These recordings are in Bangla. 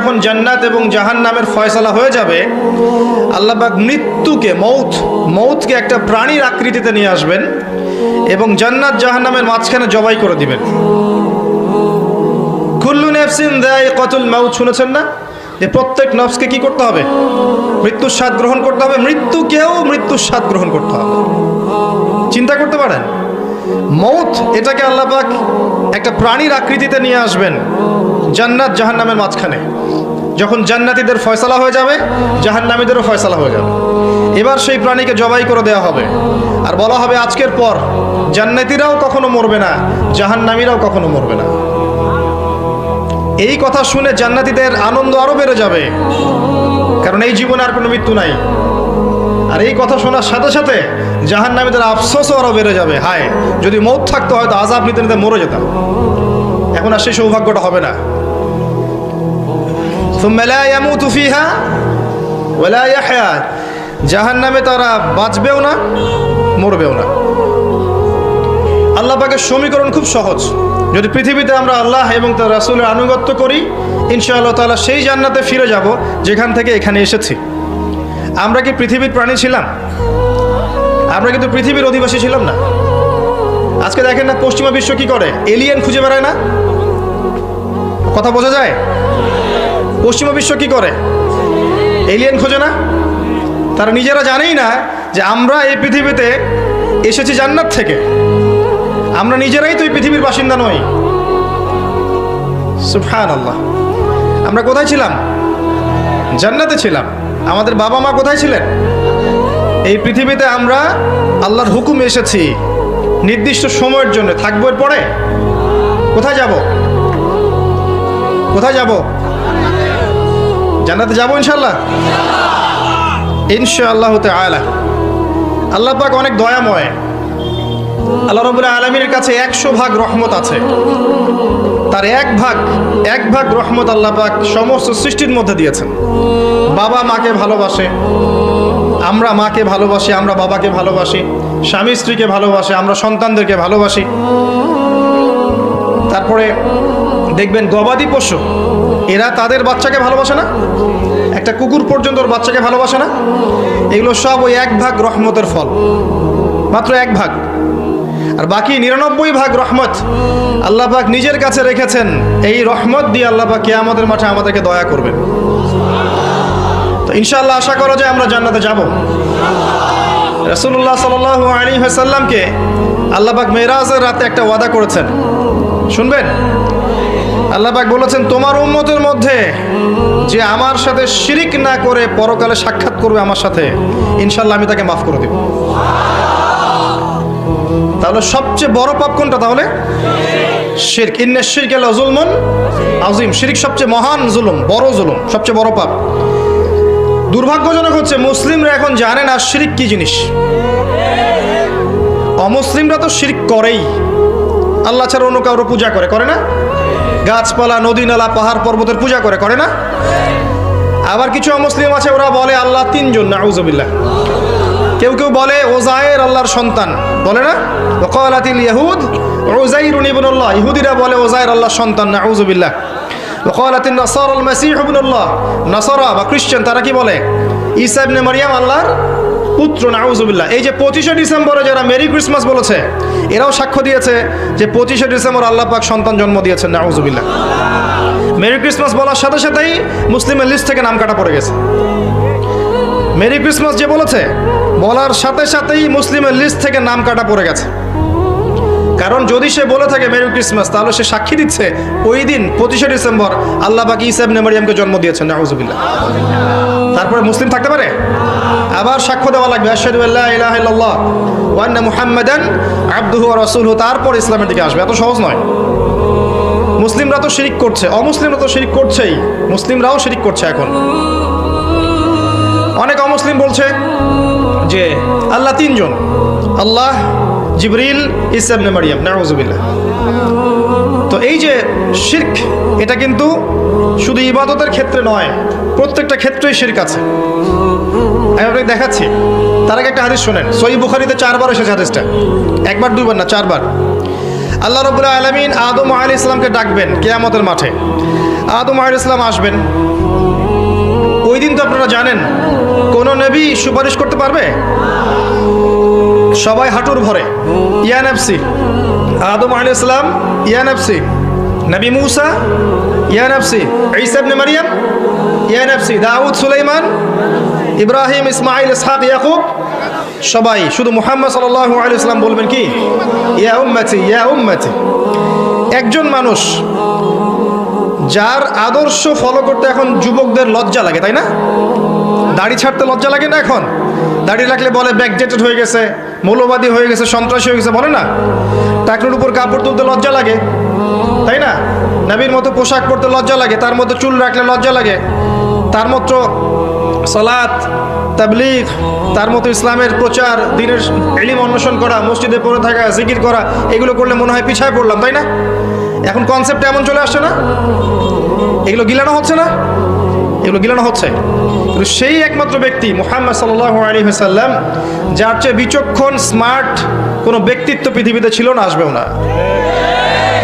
যখন জান্নাত এবং জাহান্নামের ফয়সালা হয়ে যাবে, আল্লাহ পাক মৃত্যুকে মৌতকে একটা প্রাণীর আকৃতিতে নিয়ে আসবেন এবং জান্নাত জাহান্নামের মাঝখানে জবাই করে দিবেন। কুল্লু নাফসিন যায়িকাতুল মাউত, শুনেছেন না যে প্রত্যেক নফসকে কি করতে হবে? মৃত্যুর স্বাদ গ্রহণ করতে হবে। মৃত্যুকেও মৃত্যুর স্বাদ গ্রহণ করতে হবে। চিন্তা করতে পারেন, মৌত এটাকে আল্লাহ পাক একটা প্রাণীর আকৃতিতে নিয়ে আসবেন জান্নাত জাহান্নামের মাঝখানে। যখন জান্নাতীদের ফয়সালা হয়ে যাবে, জাহান্নামীদেরও ফয়সালা হয়ে যাবে। এবার সেই প্রাণীকে জবাই করে দেওয়া হবে আর বলা হবে আজকের পর জান্নাতীরাও কখনো মরবে না, জাহান্নামীরাও কখনো মরবে না। এই কথা শুনে জান্নাতীদের আনন্দ আরো বেড়ে যাবে, কারণ এই জীবনে আর কোনো মৃত্যু নাই। আর এই কথা শোনার সাথে সাথে জাহান্নামীদের আফসোসও আরো বেড়ে যাবে, হায় যদি মৌত থাকতো হয়তো আযাব নিতে নিতে মরে যেতাম। এখন আর সেই সৌভাগ্যটা হবে না। সুম্মা লা ইয়ামুতু ফিহা ওয়া লা ইয়াহয়া, জাহান্নামে তারা বাঁচবেও না মরবেও না। আল্লাহ পাকের সমীকরণ খুব সহজ। যদি পৃথিবীতে আমরা আল্লাহ এবং তার রাসূলের আনুগত্য করি, ইনশাআল্লাহ তাআলা সেই জান্নাতে ফিরে যাব যেখান থেকে এখানে এসেছি। আমরা কি পৃথিবীর প্রাণী ছিলাম? আমরা কিন্তু পৃথিবীর অধিবাসী ছিলাম না। আজকে দেখেন না পশ্চিমা বিশ্ব কি করে, এলিয়েন খুঁজে বেড়ায় না? কথা বোঝা যায়? পশ্চিমা বিশ্ব কি করে, এলিয়েন খোঁজে না? তারা নিজেরা জানেই না যে আমরা এই পৃথিবীতে এসেছি জান্নাত থেকে। আমরা নিজেরাই তো এই পৃথিবীর বাসিন্দা নই। সুবহানাল্লাহ। আমরা কোথায় ছিলাম? জান্নাতে ছিলাম। আমাদের বাবা মা কোথায় ছিলেন? এই পৃথিবীতে আমরা আল্লাহর হুকুমে এসেছি, নির্দিষ্ট সময়ের জন্য থাকবো। এর পরে কোথায় যাব? কোথায় যাব? জান্নাতে যাবো ইনশাআল্লাহ। ইনশাআল্লাহ তাআলা। আল্লাহ পাক অনেক দয়াময়। আল্লাহ রাব্বুল আলামিনের কাছে 100 ভাগ রহমত আছে। তার এক ভাগ রহমত আল্লাহ পাক সমস্ত সৃষ্টির মধ্যে দিয়েছেন। বাবা মাকে ভালোবাসে, আমরা মাকে ভালোবাসি, আমরা বাবাকে ভালোবাসি, স্বামী স্ত্রীকে ভালোবাসে, আমরা সন্তানদেরকে ভালোবাসি। তারপরে দেখবেন গবাদি পশু, এরা তাদের বাচ্চাকে ভালোবাসে না? একটা কুকুর পর্যন্ত ওর বাচ্চাকে ভালোবাসে না? এগুলো সব ওই 1 ভাগ রহমতের ফল, মাত্র 1 ভাগ। আর বাকি 99 ভাগ রহমত আল্লাহ পাক নিজের কাছে রেখেছেন। এই রহমত দিয়ে আল্লাহ পাক কিয়ামতের মাঠে আমাদেরকে দয়া করবেন। তো ইনশাআল্লাহ আশা করা যায় আমরা জান্নাতে যাব। রাসূলুল্লাহ সাল্লাল্লাহু আলাইহি ওয়াসাল্লামকে আল্লাহ পাক মেরাজের রাতে একটা ওয়াদা করেছেন, শুনবেন? আল্লাহ পাক বলেছেন, তোমার উম্মতের মধ্যে যে আমার সাথে শিরিক না করে পরকালে সাক্ষাৎ করবে আমার সাথে, ইনশাআল্লাহ আমি তাকে মাফ করে দেব। তাহলে সবচেয়ে বড় পাপ কোনটা? তাহলে শিরক। ইন্না শিরকা লাযুলমুন আযীম। শিরক সবচেয়ে মহান জুলুম, বড় জুলুম, সবচেয়ে বড় পাপ। দুর্ভাগ্যজনক হচ্ছে মুসলিমরা এখন জানে না শিরক কি জিনিস। অমুসলিমরা তো শিরক করেই, আল্লাহ ছাড়া অন্য কারো পূজা করে না? গাছপালা, নদী নালা, পাহাড় পর্বতের পূজা করে না? আবার কিছু অমুসলিম আছে, ওরা বলে আল্লাহ 3 জন, নাউযুবিল্লাহ। কেউ বলে ওজায়ের আল্লাহর সন্তান, বলে না? ওয়াকালাতিল ইয়াহুদ উযাইরুন ইবনুল্লাহ, ইহুদিরা বলে ওজায়ের আল্লাহর সন্তান, নাউযুবিল্লাহ। ওয়াকালাতিন নাসারাল মাসীহ ইবনুল্লাহ, নাসারা বা খ্রিস্টান তারা কি বলে? ঈসা ইবনে মারইয়াম আল্লাহর পুত্র, নাউযুবিল্লাহ। এই যে 25শে ডিসেম্বরে যারা মেরি ক্রিসমাস বলেছে, এরাও সাক্ষ্য দিয়েছে যে 25শে ডিসেম্বর আল্লাহ পাক সন্তান জন্ম দিয়েছেন, নাউযুবিল্লাহ। মেরি ক্রিসমাস বলার সাথে সাথেই মুসলিমের লিস্ট থেকে নাম কাটা পড়ে গেছে। মেরি ক্রিসমাস যে বলেছে, বলার সাথে সাথেই মুসলিমের লিস্ট থেকে নাম কাটা পড়ে গেছে। কারণ যদি সে বলে থাকে মেরি ক্রিসমাস, তাহলে সে সাক্ষী দিচ্ছে ওই দিন 25শে ডিসেম্বর আল্লাহ পাক ঈসা ইবনে মারইয়ামকে জন্ম দিয়েছেন, নাউযুবিল্লাহ। তারপরে মুসলিম থাকতে পারে? আবার সাক্ষ্য দেওয়া লাগবে আশহাদু আল্লা ইলাহা ইল্লাল্লাহ ওয়া আন্না মুহাম্মাদান আবদুহু ওয়া রাসূলুহু, তারপর ইসলামের দিকে আসবে। এত সহজ নয়। মুসলিমরা তো শিরক করছে, অমুসলিমরা তো শিরক করছেই, মুসলিমরাও শিরক করছে। এখন অনেক অমুসলিম বলছে যে আল্লাহ 3 জন, আল্লাহ, জিবরিল, ঈসা ইবনে মারইয়াম, নাউযুবিল্লাহ। তো এই যে শিরক, এটা কিন্তু শুধু ইবাদতের ক্ষেত্রে নয়, প্রত্যেকটা ক্ষেত্রেই শিরক আছে। আমি আপনাকে দেখাচ্ছি। তার আগে একটা হাদিস শোনেন। সহিহ বুখারীতে 4 বার এসেছে হাদিসটা, 1 বার 2 বার না, 4 বার। আল্লাহ রাব্বুল আলামিন আদম আলাইহিস সালামকে ডাকবেন কিয়ামতের মাঠে। আদম আলাইহিস সালাম আসবেন। ওই দিন তো আপনারা জানেন কোন নবী সুপারিশ করতে পারবে? সবাই হাঁটুর ভরে ইয়া নফসি। আদম আলাইহিস সালাম ইয়া নফসি, নবী মূসা ইয়া নফসি, ঈসা ইবনে মারইয়াম ইয়া নফসি, দাউদ, সুলাইমান, ইব্রাহিম, ইসমাঈল, ইসহাক, ইয়াকুব, সবাই। শুধু মুহাম্মদ সাল্লাল্লাহু আলাইহি ওয়াসাল্লাম বলবেন কি ইয়া উম্মতি ইয়া উম্মতি। একজন মানুষ যার আদর্শ ফলো করতে এখন যুবকদের লজ্জা লাগে, তাই না? দাড়ি ছাড়তে লজ্জা লাগে না এখন? দাড়ি রাখলে বলে ব্যাকডেটেড হয়ে গেছে, মৌলবাদী হয়ে গেছে, সন্ত্রাসী হয়ে গেছে, বলে না? টাকনুর উপর কাপড় তুলতে লজ্জা লাগে, তাই না? নবীর মতো পোশাক পরতে লজ্জা লাগে, তার মতো চুল রাখলে লজ্জা লাগে, তার মতো সালাত, তাবলীগ, তার মতো ইসলামের প্রচার, দ্বীনের ইলম অন্বেষণ করা, মসজিদে পড়ে থাকা, জিকির করা, এগুলো করলে মনে হয় পিছায় পড়লাম, তাই না? এখন কনসেপ্ট এমন চলে আসছে না? এগুলো গিলানো হচ্ছে না? এগুলো গিলানো হচ্ছে। কিন্তু সেই একমাত্র ব্যক্তি মুহাম্মদ সাল্লাল্লাহু আলাইহি ওয়াসাল্লাম, যার চেয়ে বিচক্ষণ স্মার্ট কোনো ব্যক্তিত্ব পৃথিবীতে ছিল না, আসবেও না।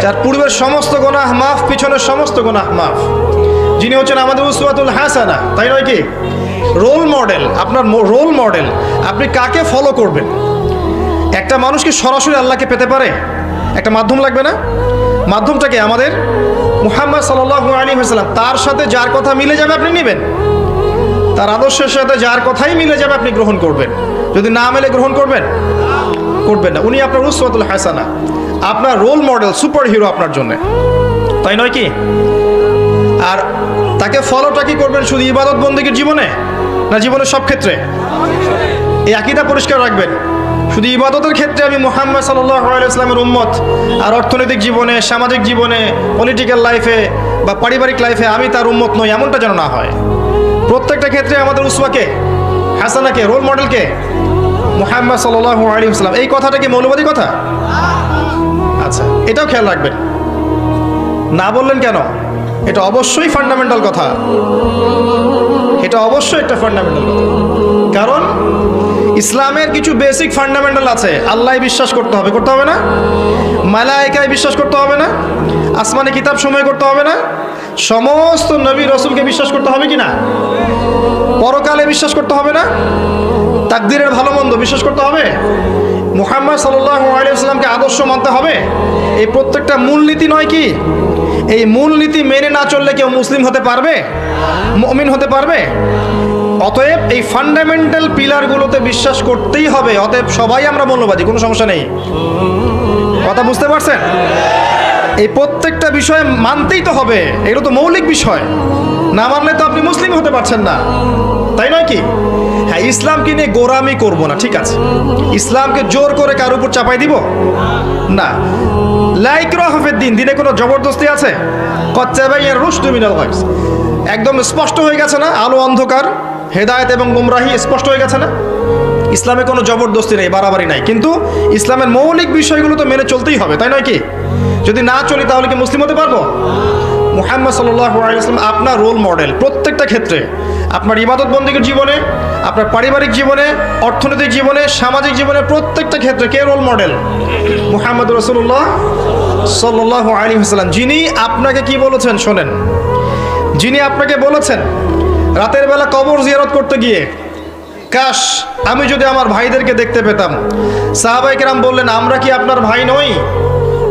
যার পূর্বের সমস্ত গুনাহ মাফ, পিছনের সমস্ত গুনাহ মাফ, যিনি হচ্ছেন আমাদের উসওয়াতুল হাসানা, তাই নয় কি? Role model. আপনার রোল মডেল, আপনি কাকে ফলো করবেন? একটা মানুষ কি সরাসরি আল্লাহকে পেতে পারে? একটা মাধ্যম লাগবে না? মাধ্যমটাকে আমাদের মুহাম্মদ সাল্লাল্লাহু আলাইহি ওয়াসাল্লাম। তার সাথে যার কথা মিলে যাবে আপনি নেবেন, তার আদর্শের সাথে যার কথাই মিলে যাবে আপনি গ্রহণ করবেন। যদি না মেলে গ্রহণ করবেন না। উনি আপনার উসওয়াতুল হাসানা, আপনার রোল মডেল, সুপার হিরো আপনার জন্য, তাই নয় কি? আর তাকে ফলোটা কি করবেন শুধু ইবাদত বন্দেগীর জীবনে, না জীবনের সব ক্ষেত্রে? এই আকীদা পরিষ্কার রাখবেন। শুধু ইবাদতের ক্ষেত্রে আমি মুহাম্মদ সাল্লাল্লাহু আলাইহি ওয়াসাল্লামের উম্মত, আর অর্থনৈতিক জীবনে, সামাজিক জীবনে, পলিটিক্যাল লাইফে বা পারিবারিক লাইফে আমি তার উম্মত নই, এমনটা যেন না হয়। প্রত্যেকটা ক্ষেত্রে আমাদের উসওয়াকে হাসানাকে, রোল মডেলকে মুহাম্মদ সাল্লাল্লাহু আলাইহি ওয়াসাল্লাম। এই কথাটা কি মৌলবাদী কথা? আচ্ছা, এটাও খেয়াল রাখবেন। না বললেন কেন? এটা অবশ্যই ফান্ডামেন্টাল কথা, এটা অবশ্যই একটা ফান্ডামেন্টাল কথা। কারণ ইসলামের কিছু বেসিক ফান্ডামেন্টাল আছে। আল্লাহ বিশ্বাস করতে হবে, করতে হবে না? মালায়েকায় বিশ্বাস করতে হবে না? আসমানি কিতাব সমূহ করতে হবে না? সমস্ত নবী রসুলকে বিশ্বাস করতে হবে কি না? পরকালে বিশ্বাস করতে হবে না? তাকদীরের ভালো মন্দ বিশ্বাস করতে হবে? মুহাম্মদ সাল্লাল্লাহু আলাইহি ওয়াসাল্লামকে আদর্শ মানতে হবে। এই প্রত্যেকটা মূলনীতি নয় কি? এই মূলনীতি মেনে না চললে কেউ মুসলিম হতে পারবে, মুমিন হতে পারবে? অতএব এই ফান্ডামেন্টাল পিলারগুলোতে বিশ্বাস করতেই হবে। অতএব সবাই আমরা মৌলবাদী, কোনো সমস্যা নেই। কথা বুঝতে পারছেন? এই প্রত্যেকটা বিষয় মানতেই তো হবে, এগুলো তো মৌলিক বিষয়। না মানলে তো আপনি মুসলিম হতে পারছেন না, তাই নয় কি? হ্যাঁ, ইসলামকে নিয়ে গোরামি করব না, ঠিক আছে। ইসলামকে জোর করে কার উপর চাপাই দিব না। লা ইকরাহা ফিদ-দীন, দিনে কোনো জবরদস্তি আছে? ক্বাদ তাবায়্যানা রুশদু মিনাল গায়, একদম স্পষ্ট হয়ে গেছে না? আলো অন্ধকার, হেদায়েত এবং গুমরাহি স্পষ্ট হয়ে গেছে না? ইসলামে কোনো জবরদস্তি নেই, বাড়াবাড়ি নাই। কিন্তু ইসলামের মৌলিক বিষয়গুলো তো মেনে চলতেই হবে, তাই নয় কি? যদি না চলি তাহলে কি মুসলিম হতে পারবো? মুহাম্মদ সাল্লাল্লাহু আলাইহি ওয়াসাল্লাম আপনার রোল মডেল প্রত্যেকটা ক্ষেত্রে। আপনার ইবাদত বন্দেগীর জীবনে, আপনার পারিবারিক জীবনে, অর্থনৈতিক জীবনে, সামাজিক জীবনে, প্রত্যেকটা ক্ষেত্রে কে রোল মডেল? মুহাম্মদ রাসূলুল্লাহ সাল্লাল্লাহু আলাইহি ওয়াসাল্লাম। যিনি আপনাকে কি বলেছেন শোনেন। যিনি আপনাকে বলেছেন রাতের বেলা কবর জিয়ারত করতে গিয়ে, কাশ আমি যদি আমার ভাইদেরকে দেখতে পেতাম। সাহাবায়ে কেরাম বললেন, আমরা কি আপনার ভাই নই?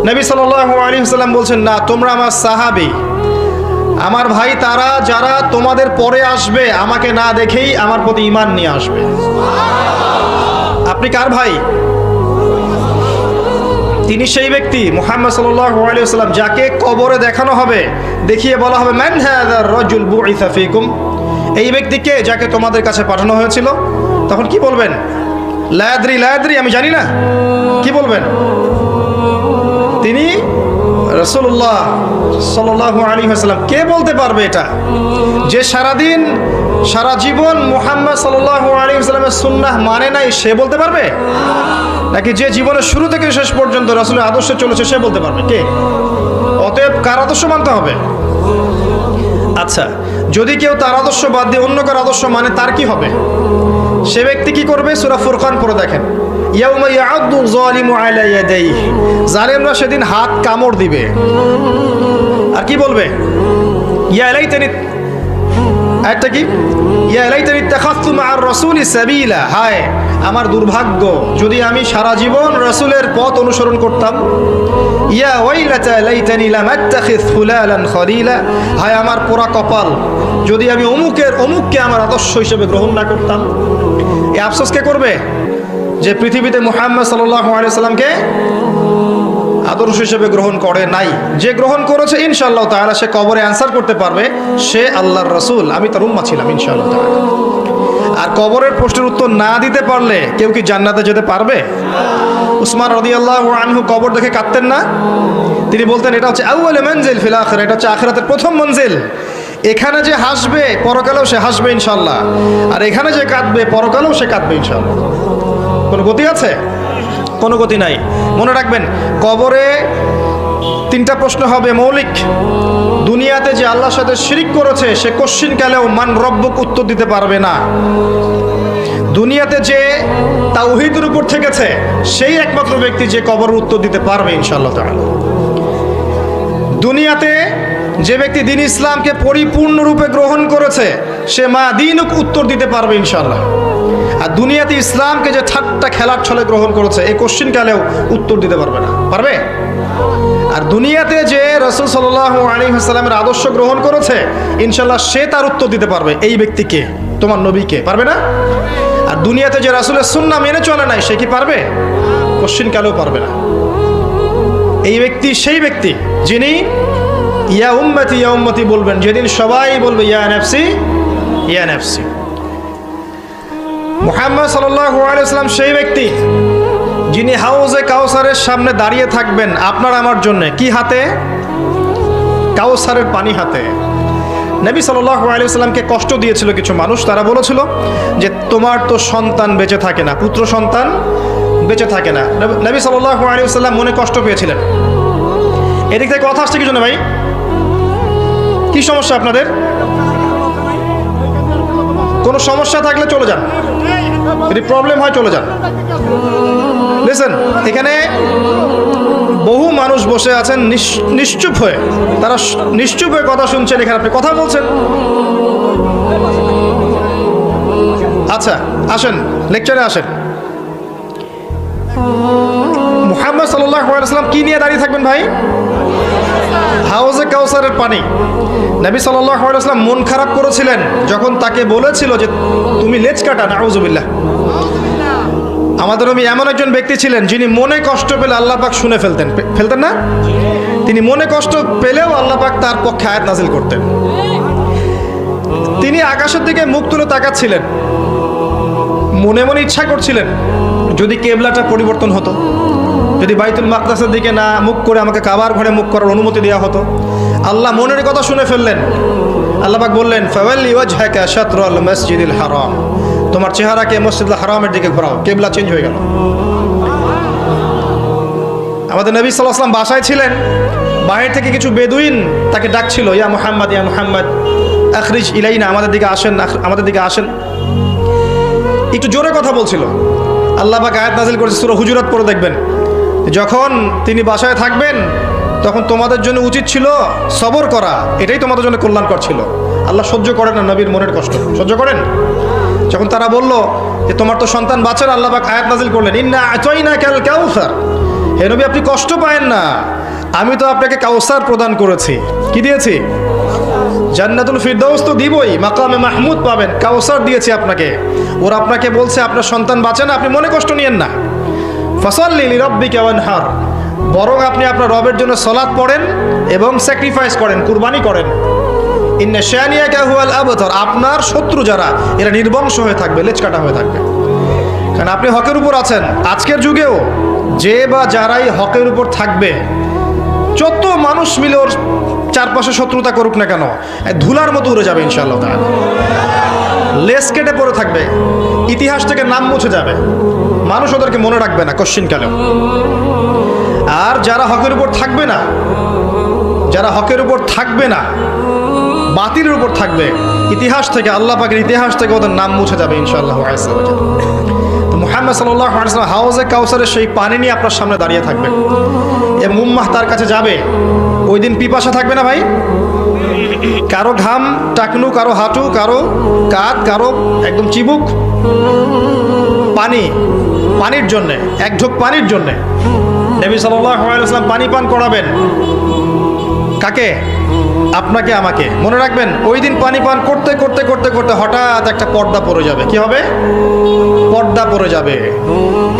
নবী সাল্লাল্লাহু আলাইহি ওয়াসাল্লাম বলছেন, না, তোমরা আমার সাহাবী। আমার ভাই তারা যারা তোমাদের পরে আসবে, আমাকে না দেখেই আমার প্রতি ঈমান নিয়ে আসবে। আপনি কার ভাই? তিনি সেই ব্যক্তি মুহাম্মদ সাল্লাল্লাহু আলাইহি ওয়াসাল্লাম যাকে কবরে দেখানো হবে, দেখিয়ে বলা হবে, মান হাযার রাজুল বুইসা ফীকুম, এই ব্যক্তিকে যাকে তোমাদের কাছে পাঠানো হয়েছিল। তখন কি বলবেন? লা আদরি, লা আদরি, আমি জানি না। কি বলবেন? তিনি রাসূলুল্লাহ সাল্লাল্লাহু আলাইহি ওয়াসাল্লাম। কে বলতে পারবে এটা? যে সারাদিন সারা জীবন মুহাম্মদ সাল্লাল্লাহু আলাইহি ওয়াসাল্লামের সুন্নাহ মানে নাই, সে বলতে পারবে? নাকি যে জীবনের শুরু থেকে শেষ পর্যন্ত রাসূলের আদর্শে চলেছে সে বলতে পারবে? কে? অতএব কার আদর্শ মানতে হবে? আচ্ছা, যদি কেউ তার আদর্শ বাদ দিয়ে অন্য কার আদর্শ মানে, তার কি হবে? সে ব্যক্তি কি করবে? সূরা ফুরকান পড়ে দেখেন। ইয়াউমা ইয়া'আদ্দু যালিমু আলা ইয়াদাইহি, জালেমরা সেদিন হাত কামড় দিবে। আর কি বলবে? ইয়া লাইতানি, আরেকটা কি, ইয়া লাইতানি ইত্তাখাযতু মা'আর রাসূলি সাবিলা, হায় আমার দুর্ভাগ্য যদি আমি সারা জীবন রাসূলের পথ অনুসরণ করতাম। ইয়া ওয়াইলাতা লাইতানি লাম আত্তাখিয ফুলালান খলিলা, হায় আমার পোড়া কপাল যদি আমি অমুককে আমার আদর্শ হিসেবে গ্রহণ না করতাম। এই আফসোস কে করবে? যে পৃথিবীতে মুহাম্মদ সাল্লাল্লাহু আলাইহি ওয়াসাল্লামকে আদর্শ হিসেবে গ্রহণ করে নাই। যে গ্রহণ করেছে ইনশাআল্লাহ তাআলা সে কবরে অ্যানসার করতে পারবে সে আল্লাহর রাসূল, আমি তার উম্মত ছিলাম ইনশাআল্লাহ তাআলা। আর কবরের প্রশ্নের উত্তর না দিতে পারলে কেউ কি জান্নাতে যেতে পারবে? উসমান রাদিয়াল্লাহু আনহু কবর দেখে কাঁদতেন না? তিনি বলতেন এটা হচ্ছে আউয়াল মানজিল ফিল আখিরা, এটা হচ্ছে আখিরাতের প্রথম মঞ্জিল। এখানে যে হাসবে পরকালেও সে হাসবে ইনশাআল্লাহ, আর এখানে যে কাঁদবে পরকালেও সে কাঁদবে ইনশাআল্লাহ। কোনো গতি আছে? কোনো গতি নাই। মনে রাখবেন কবরে তিনটা প্রশ্ন হবে মৌলিক। দুনিয়াতে যে আল্লাহর সাথে শিরিক করেছে সে কোশ্চিনকালেও মান রব্বুক উত্তর দিতে পারবে না। দুনিয়াতে যে তাওহীদের উপর থেকেছে সেই একমাত্র ব্যক্তি যে কবরের উত্তর দিতে পারবে ইনশাআল্লাহ তাআলা। দুনিয়াতে যে ব্যক্তি দ্বীন ইসলামকে পরিপূর্ণরূপে গ্রহণ করেছে সে মা দিনুক উত্তর দিতে পারবে ইনশাআল্লাহ। আর দুনিয়াতে ইসলামকে যে ঠাট্টা খেলার ছলে গ্রহণ করেছে এই কোশ্চিনকালেও উত্তর দিতে পারবে না, পারবে? আর দুনিয়াতে যে রাসূল সাল্লাল্লাহু আলাইহি ওয়াসাল্লামের আদর্শ গ্রহণ করেছে ইনশাআল্লাহ সে তার উত্তর দিতে পারবে এই ব্যক্তিকে, তোমার নবীকে, পারবে না? আর দুনিয়াতে যে রাসূলের সুন্নাহ মেনে চলে নাই সে কি পারবে? কোশ্চিনকালেও পারবে না। এই ব্যক্তি সেই ব্যক্তি যিনি ইয়া উম্মতি বলবেন যেদিন সবাই বলবে ইয়া নাফসি ইয়া নাফসি। মুহাম্মদ সাল্লাল্লাহু আলাইহি ওয়াসাল্লাম সেই ব্যক্তি যিনি হাউজে কাউসারের সামনে দাঁড়িয়ে থাকবেন আপনার আমার জন্য, কি হাতে? কাউসারের পানি হাতে। নবী সাল্লাল্লাহু আলাইহি ওয়াসাল্লামকে কষ্ট দিয়েছিল কিছু মানুষ, তারা বলেছিল যে তোমার তো সন্তান বেঁচে থাকে না, পুত্র সন্তান বেঁচে থাকে না। নবী সাল্লাল্লাহু আলাইহি ওয়াসাল্লাম মনে কষ্ট পেয়েছিলেন। এদিক থেকে কথা আসছে কি জন্য ভাই? কি সমস্যা আপনাদের? কোনো সমস্যা থাকলে চলে যান, যদি প্রবলেম হয় চলে যান। লিসেন, এখানে বহু মানুষ বসে আছেন নিশ্চুপ হয়ে, তারা নিশ্চুপ হয়ে কথা শুনছেন, এখানে আপনি কথা বলছেন। আচ্ছা আসেন, লেকচারে আসেন। মুহাম্মদ সাল্লাল্লাহু আলাইহি ওয়াসাল্লাম কি নিয়ে দাঁড়িয়ে থাকবেন ভাই? হাউজে কাউসারের পানি। নবী সাল্লাল্লাহু আলাইহি ওয়াসাল্লাম মন খারাপ করেছিলেন যখন তাকে বলেছিল যে তুমি লেজ কাটা, নাউযুবিল্লাহ। আমাদের নবী এমন একজন ব্যক্তি ছিলেন যিনি মনে কষ্ট পেলে আল্লাহ পাক শুনে ফেলতেন না? তিনি মনে কষ্ট পেলেও আল্লাহ পাক তার পক্ষে আয়াত নাজিল করতেন। তিনি আকাশের দিকে মুখ তুলে তাকাচ্ছিলেন, মনে মনে ইচ্ছা করছিলেন যদি কিবলাটা পরিবর্তন হতো, যদি বাইতুল মাকদাসের দিকে না মুখ করে আমাকে কাবার ঘরে মুখ করার অনুমতি দেওয়া হতো। আল্লাহ মনের কথা শুনে ফেললেন। আল্লাহ পাক বললেন ফাওয়াল্লি ওয়াজহাকা শাতরাল মসজিদিল হারাম, তোমার চেহারাকে মসজিদুল হারামের দিকে ঘোরাও। কিবলা চেঞ্জ হয়ে গেল। আমাদের নবী সাল্লাল্লাহু আলাইহি ওয়াসাল্লাম বাসায় ছিলেন, বাহির থেকে কিছু বেদুইন তাকে ডাকছিল, ইয়া মুহাম্মদ ইয়া মুহাম্মদ আখরিজ ইলাইনা, আমাদের দিকে আসেন, আমাদের দিকে আসেন। একটু জোরে কথা বলছিল। আল্লাহ পাক আয়াত নাজিল করেছে, সূরা হুজুরাত পড়ে দেখবেন। যখন তিনি বাসায় থাকবেন তখন তোমাদের জন্য উচিত ছিল সবর করা, এটাই তোমাদের জন্য কল্যাণকর ছিল। আল্লাহ সহ্য করেন না নবীর মনের কষ্ট, সহ্য করেন। যখন তারা বলল যে তোমার তো সন্তান বাঁচে না, আল্লাহ পাক আয়াত নাজিল করলেন ইন্না আতাইনাকাল কাউসার, হে নবী আপনি কষ্ট পায়েন না, আমি তো আপনাকে কাউসার প্রদান করেছি। কি দিয়েছি? জান্নাতুল ফিরদাউস তো দিবই, মাকামে মাহমুদ পাবেন, কাউসার দিয়েছি আপনাকে। ওরা আপনাকে বলছে আপনার সন্তান বাঁচে না, আপনি মনে কষ্ট নিয়েন না। ফাসাল্লি লিরাব্বিকা ওয়ানহার, বরং আপনি আপনার রবের জন্য সালাত পড়েন এবং স্যাক্রিফাইস করেন, কুরবানি করেন। ইন্না শানিয়াকা হুয়াল আবতার, আপনার শত্রু যারা এরা নির্বংশ হয়ে থাকবে, লেজ কাটা হয়ে থাকবে। কারণ আপনি হকের উপর আছেন। আজকের যুগেও যে বা যারাই হকের উপর থাকবে, যত মানুষ মিলে ওর চারপাশে শত্রুতা করুক না কেন, ধুলার মতো উড়ে যাবে ইনশাআল্লাহ তাআলা। লেজ কেটে পড়ে থাকবে, ইতিহাস থেকে নাম মুছে যাবে, মানুষ ওদেরকে মনে রাখবে না কোশ্চিনকালেও। আর যারা হকের উপর থাকবে না, যারা হকের উপর থাকবে না, বাতিলের উপর থাকবে, ইতিহাস থেকে, আল্লাহ পাকের ইতিহাস থেকে ওদের নাম মুছে যাবে ইনশাআল্লাহ। তো মুহাম্মদ সাল্লাল্লাহু আলাইহি ওয়াসাল্লাম হাউজে কাউসারের সেই পানি নিয়ে আপনার সামনে দাঁড়িয়ে থাকবেন এবং উম্মাহ তার কাছে যাবে। ওই দিন পিপাসা থাকবে না ভাই? কারো ঘাম টাকনু, কারো হাঁটু, কারো কাঁধ, কারো একদম চিবুক, পানির জন্যে, এক ঢোক পানির জন্যে নবী সাল্লাল্লাহু আলাইহি ওয়াসাল্লাম পানি পান করাবেন। কাকে? আপনাকে, আমাকে। মনে রাখবেন, ওই দিন পানি পান করতে করতে করতে করতে হঠাৎ একটা পর্দা পড়ে যাবে। কি হবে? পর্দা পড়ে যাবে।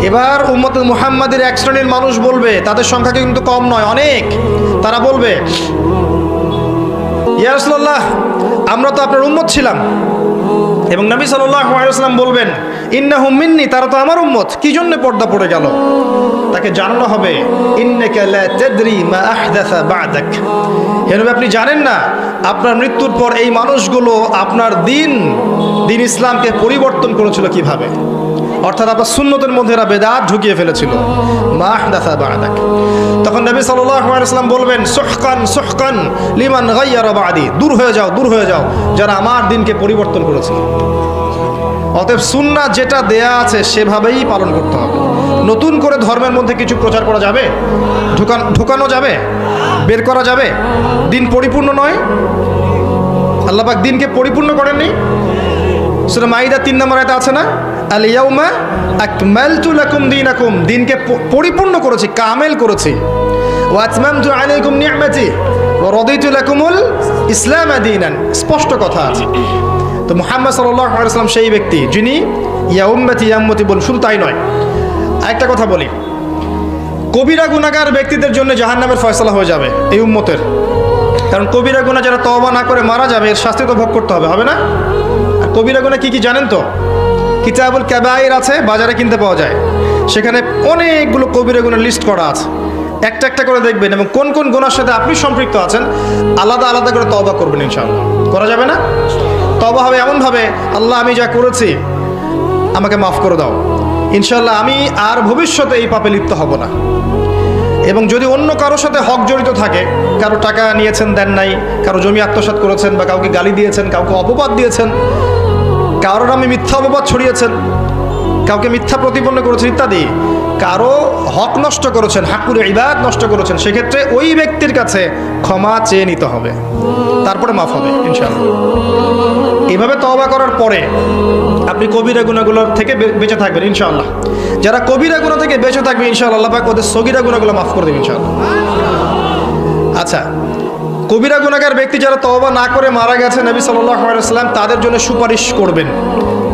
এবার উম্মতে মুহাম্মাদের এক শ্রেণীর মানুষ বলবে, তাদের সংখ্যা কিন্তু কম নয়, অনেক। তারা বলবে, ইয়া রাসূলুল্লাহ, আমরা তো আপনার উম্মত ছিলাম। এবং নবী সাল্লাল্লাহু আলাইহি ওয়াসাল্লাম বলবেন, ইন্নাহুম মিন্নি, তারা তো আমার উম্মত, কি জন্য পর্দা পড়ে গেল? তাকে জানানো হবে, ইন্নাকা লা তাদরি মা আহদাসা বা'দাক। হে নবী, আপনি জানেন না আপনার মৃত্যুর পর এই মানুষগুলো আপনার দিন ইসলামকে পরিবর্তন করেছিল কিভাবে। অর্থাৎ আপনার সুন্নতের মধ্যে এরা বেদাত ঢুকিয়ে ফেলেছিল। মা আহদাসা বা'দাক। তখন নবী সাল্লাল্লাহু আলাইহি ওয়াসাল্লাম বলবেন, সুহকান সুহকান লিমান গায়্যারা বা'দি, দূর হয়ে যাও, দূর হয়ে যাও যারা আমার দিনকে পরিবর্তন করেছে। অতএব সুন্নাহ যেটা দেয়া আছে সেভাবেই পালন করতে হবে। নতুন করে ধর্মের মধ্যে কিছু প্রচার করা যাবে? ঢোকানো যাবে? বের করা যাবে? দিন পরিপূর্ণ নয়। আল্লাহ পাক দিনকে পরিপূর্ণ করেননি। সূরা মাইদা 3 নম্বর আয়াতে আছে না, আল ইয়াউমা আকমালতু লাকুম দীনাকুম, দিনকে পরিপূর্ণ করেছি, কামেল করেছি। ওয়া আতমামতু আলাইকুম নি'মাতি ওয়া রাদিতু লাকুমুল ইসলাম দীনান, স্পষ্ট কথা আছে। তো মুহাম্মদ সাল্লাল্লাহু আলাইহি ওয়াসাল্লাম সেই ব্যক্তি যিনি ইয়া উম্মতি ইয়া উম্মতি বলেন। শুধু তাই নয়, আরেকটা কথা বলি, কবিরা গুনাহগার ব্যক্তিদের জন্য জাহান্নামের ফয়সালা হয়ে যাবে এই উম্মতের। কারণ কবিরা গুনাহ যারা তওবা না করে মারা যাবে, এর শাস্তি তো ভোগ করতে হবে, হবে না? আর কবিরা গুনাহ কি কি জানেন তো? কিতাবুল কাবায়ের আছে, বাজারে কিনতে পাওয়া যায়। সেখানে অনেকগুলো কবিরা গুনাহ লিস্ট করা আছে। একটা একটা করে দেখবেন এবং কোন কোন গুনার সাথে আপনি সম্পৃক্ত আছেন আলাদা আলাদা করে তওবা করবেন ইনশাআল্লাহ। করা যাবে না? তওবা হবে এমনভাবে, আল্লাহ আমি যা করেছি আমাকে মাফ করে দাও, ইনশাআল্লাহ আমি আর ভবিষ্যতে এই পাপে লিপ্ত হব না। এবং যদি অন্য কারোর সাথে হক জড়িত থাকে, কারো টাকা নিয়েছেন দেন নাই, কারো জমি আত্মসাৎ করেছেন, বা কাউকে গালি দিয়েছেন, কাউকে অপবাদ দিয়েছেন, কারোর নামে মিথ্যা অপবাদ ছড়িয়েছেন, কাউকে মিথ্যা প্রতিপন্ন করেছেন ইত্যাদি, কারো হক নষ্ট করেছেন, হাকুল ইবাদ নষ্ট করেছেন, সেক্ষেত্রে ওই ব্যক্তির কাছে ক্ষমা চেয়ে নিতে হবে, তারপরে মাফ হবে ইনশাআল্লাহ। এভাবে তওবা করার পরে আপনি কবিরা গুনাহগুলোর থেকে বেঁচে থাকবেন ইনশাআল্লাহ। যারা কবিরা গুনাহ থেকে বেঁচে থাকবে ইনশাআল্লাহ, আল্লাহ পাক ওদের সগীরা গুনাহগুলো মাফ করে দেবেন ইনশাআল্লাহ। আচ্ছা, কবিরা গুনাহগার ব্যক্তি যারা তওবা না করে মারা গেছে, নবী সাল্লাল্লাহু আলাইহি ওয়াসাল্লাম তাদের জন্য সুপারিশ করবেন।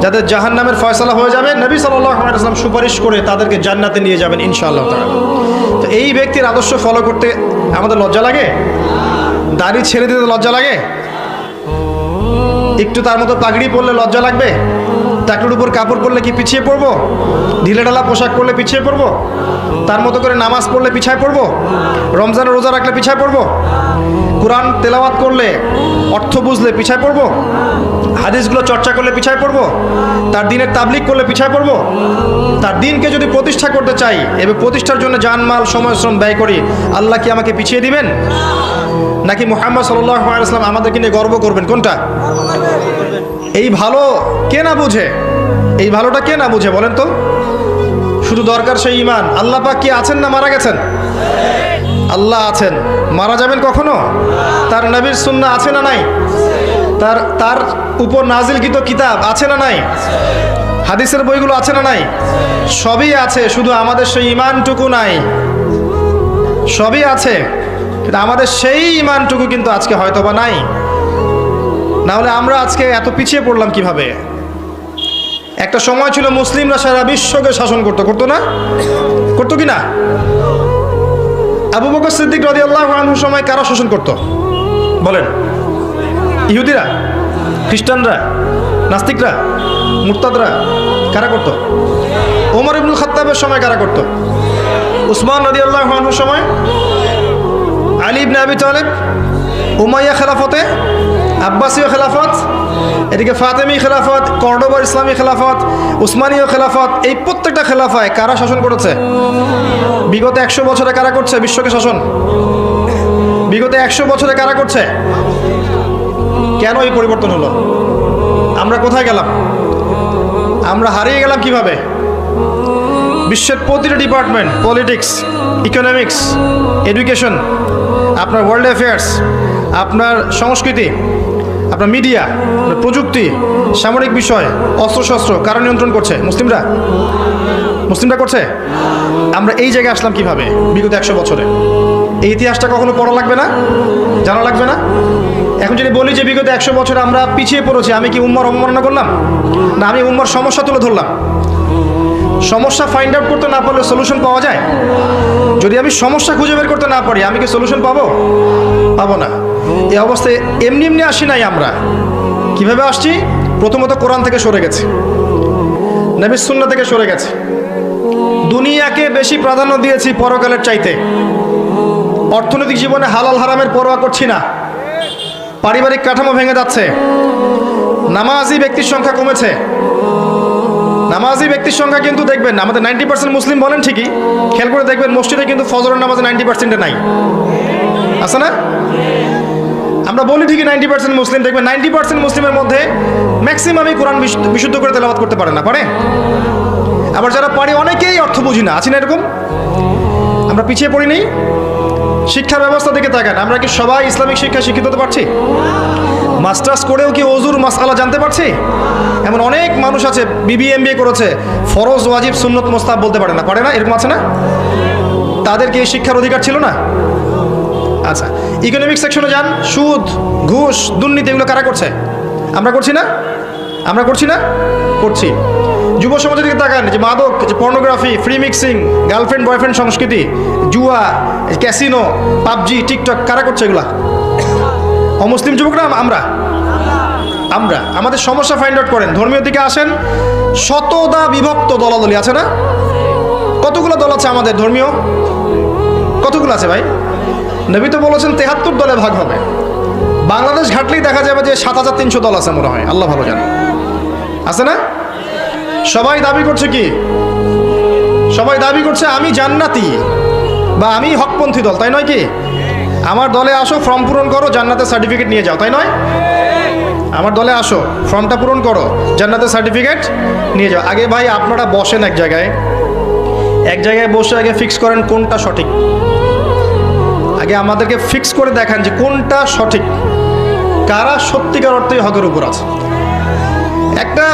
যাদের জাহান্নামের ফয়সালা হয়ে যাবে, নবী সাল্লাল্লাহু আলাইহি ওয়াসাল্লাম সুপারিশ করে তাদেরকে জান্নাতে নিয়ে যাবেন ইনশাআল্লাহ তাআলা। তো এই ব্যক্তির আদর্শ ফলো করতে আমাদের লজ্জা লাগে? দাড়ি ছেড়ে দিতে লজ্জা লাগে? একটু তার মতো পাগড়ি পরলে লজ্জা লাগবে? টাকলুর উপর কাপড় পরলে কি পিছিয়ে পড়বো? ঢিলেঢালা পোশাক পরলে পিছিয়ে পড়বো? তার মতো করে নামাজ পড়লে পিছিয়ে পড়বো? রমজানের রোজা রাখলে পিছিয়ে পড়বো? কোরআন তেলাওয়াত করলে, অর্থ বুঝলে পিছিয়ে পড়বো? হাদিসগুলো চর্চা করলে পিছিয়ে পড়বো? তার দিনের তাবলীগ করলে পিছিয়ে পড়বো? তার দিনকে যদি প্রতিষ্ঠা করতে চাই এবং প্রতিষ্ঠার জন্য জানমাল সময় শ্রম ব্যয় করি, আল্লাহ কি আমাকে পিছিয়ে দিবেন? নাকি মুহাম্মদ সাল্লাল্লাহু আলাইহি ওয়াসাল্লাম আমাদেরকে নিয়ে গর্ব করবেন? কোনটা? এই ভালো কে না বুঝে? এই ভালোটা কে না বুঝে বলেন তো? শুধু দরকার সেই ঈমান। আল্লাহ পাক কি আছেন না মারা গেছেন? আল্লাহ আছেন। মারা যাবেন কখনো? তার নবীর সুন্নাহ আছে না নাই? তার উপর নাজিলকৃত কিতাব আছে না নাই? হাদিসের বইগুলো আছে না নাই? সবই আছে, শুধু আমাদের সেই ঈমানটুকু নাই। সবই আছে, কিন্তু আমাদের সেই ঈমানটুকু কিন্তু আজকে হয়তোবা নাই। না হলে আমরা আজকে এত পিছিয়ে পড়লাম কিভাবে? একটা সময় ছিল মুসলিমরা সারা বিশ্বকে শাসন করতো না? করতো কি না? আবু বকর সিদ্দিক রাদিয়াল্লাহু আনহুর সময় কারা শাসন করতো বলেন? ইহুদিরা, খ্রিস্টানরা, নাস্তিকরা, মুরতাদরা? কারা করতো? ওমর ইবনুল খাত্তাবের সময় কারা করতো? উসমান রাদিয়াল্লাহু আনহুর সময়, আলী ইবনে আবি তালেব, উমাইয়া খেলাফতে, আব্বাসীয় খেলাফত, এদিকে ফাতেমি খেলাফত, কর্ডোবার ইসলামী খেলাফত, উসমানীয় খেলাফত, এই প্রত্যেকটা খেলাফায় কারা শাসন করেছে? বিগত 100 বছরে কারা করছে বিশ্বকে শাসন? বিগত 100 বছরে কারা করছে? কেন এই পরিবর্তন হলো? আমরা কোথায় গেলাম? আমরা হারিয়ে গেলাম কিভাবে? বিশ্বের প্রতিটা ডিপার্টমেন্ট, পলিটিক্স, ইকোনমিক্স, এডুকেশন, আপনার ওয়ার্ল্ড অ্যাফেয়ার্স, আপনার সংস্কৃতি, আপনার মিডিয়া, প্রযুক্তি, সামরিক বিষয়, অস্ত্রশস্ত্র কারা নিয়ন্ত্রণ করছে? মুসলিমরা করছে। আমরা এই জায়গায় আসলাম কিভাবে বিগত 100 বছরে? এই ইতিহাসটা কখনো পড়া লাগবে না, জানা লাগবে না? এখন যদি বলি যে বিগত 100 বছরে আমরা পিছিয়ে পড়েছি, আমি কি উম্মার অবমাননা করলাম? না, আমি উম্মার সমস্যা তুলে ধরলাম। সমস্যা ফাইন্ড আউট করতে না পারলে সলিউশন পাওয়া যায়? যদি আমি সমস্যা খুঁজে বের করতে না পারি, আমি কি সলিউশন পাবো না। এই অবস্থায় এমনি এমনি আসি নাই আমরা। কিভাবে আসছি? প্রথমত কোরআন থেকে সরে গেছি, নবীর সুন্নাহ থেকে সরে গেছি, দুনিয়াকে বেশি প্রাধান্য দিয়েছি পরকালের চাইতে, অর্থনৈতিক জীবনে হালাল হারামের পরোয়া করছি না, পারিবারিক কাঠামো ভেঙে যাচ্ছে, নামাজি ব্যক্তির সংখ্যা কমেছে। নামাজি ব্যক্তির সংখ্যা কিন্তু দেখবেন আমাদের 90% মুসলিম বলেন ঠিকই, খেয়াল করে দেখবেন মসজিদে কিন্তু ফজরের নামাজে 90% নাই, আছে না? আমরা বলি ঠিকই 90% মুসলিম, দেখবেন 90% মুসলিমের মধ্যে ম্যাক্সিমামই কোরআন বিশুদ্ধ করে তেলাওয়াত করতে পারে না, পারে? আবার যারা পারে অনেকেই অর্থ বুঝি না, আছি না এরকম? আমরা পিছিয়ে পড়ি নেই। শিক্ষা ব্যবস্থা দিকে তাকান, আমরা কি সবাই ইসলামিক শিক্ষা শিক্ষিত হতে পারছি? মাস্টার্স করেও কি ওযুর মাসআলা জানতে পারছি? এমন অনেক মানুষ আছে BBA করেছে, ফরজ ওয়াজিব সুন্নত মুস্তাহাব বলতে পারে না, এরকম আছে না? তাদের কি এই শিক্ষার অধিকার ছিল না? আচ্ছা, ইকোনমিক সেকশনে যান, সুদ, ঘুষ, দুর্নীতি এগুলো কারা করছে? আমরা করছি না? করছি। যুব সমাজের দিকে তাকান, যে মাদক, যে pornography, free mixing, girlfriend boyfriend সংস্কৃতি, জুয়া, ক্যাসিনো, পাবজি, টিকটক কারা করছে এগুলা? অমুসলিম যুবকরা আমরা। আমাদের সমস্যা ফাইন্ড আউট করেন। ধর্মীয় দিকে আসেন, শতদা বিভক্ত দলাদলি আছে না? কতগুলো দল আছে আমাদের ধর্মীয়? কতগুলো আছে ভাই? নবী তো বলেছেন 73 দলে ভাগ হবে। বাংলাদেশ ঘাটলেই দেখা যাবে যে 7300 দল আছে মনে হয়, আল্লাহ ভালো জানে, আছে না? সবাই দাবি করছে কি? সবাই দাবি করছে আমি জান্নাতি বা আমি হকপন্থী দল, তাই নয় কি? আমার দলে আসো, ফর্ম পূরণ করো, জান্নাতের সার্টিফিকেট নিয়ে যাও, তাই নয়? আমার দলে আসো, ফর্মটা পূরণ করো, জান্নাতের সার্টিফিকেট নিয়ে যাও। আগে ভাই আপনারা বসেন এক জায়গায় বসে আগে ফিক্স করেন কোনটা সঠিক। আগে আমাদেরকে ফিক্স করে দেখান যে কোনটা সঠিক, কারা সত্যিকার অর্থেই হকের উপর আছে। একটা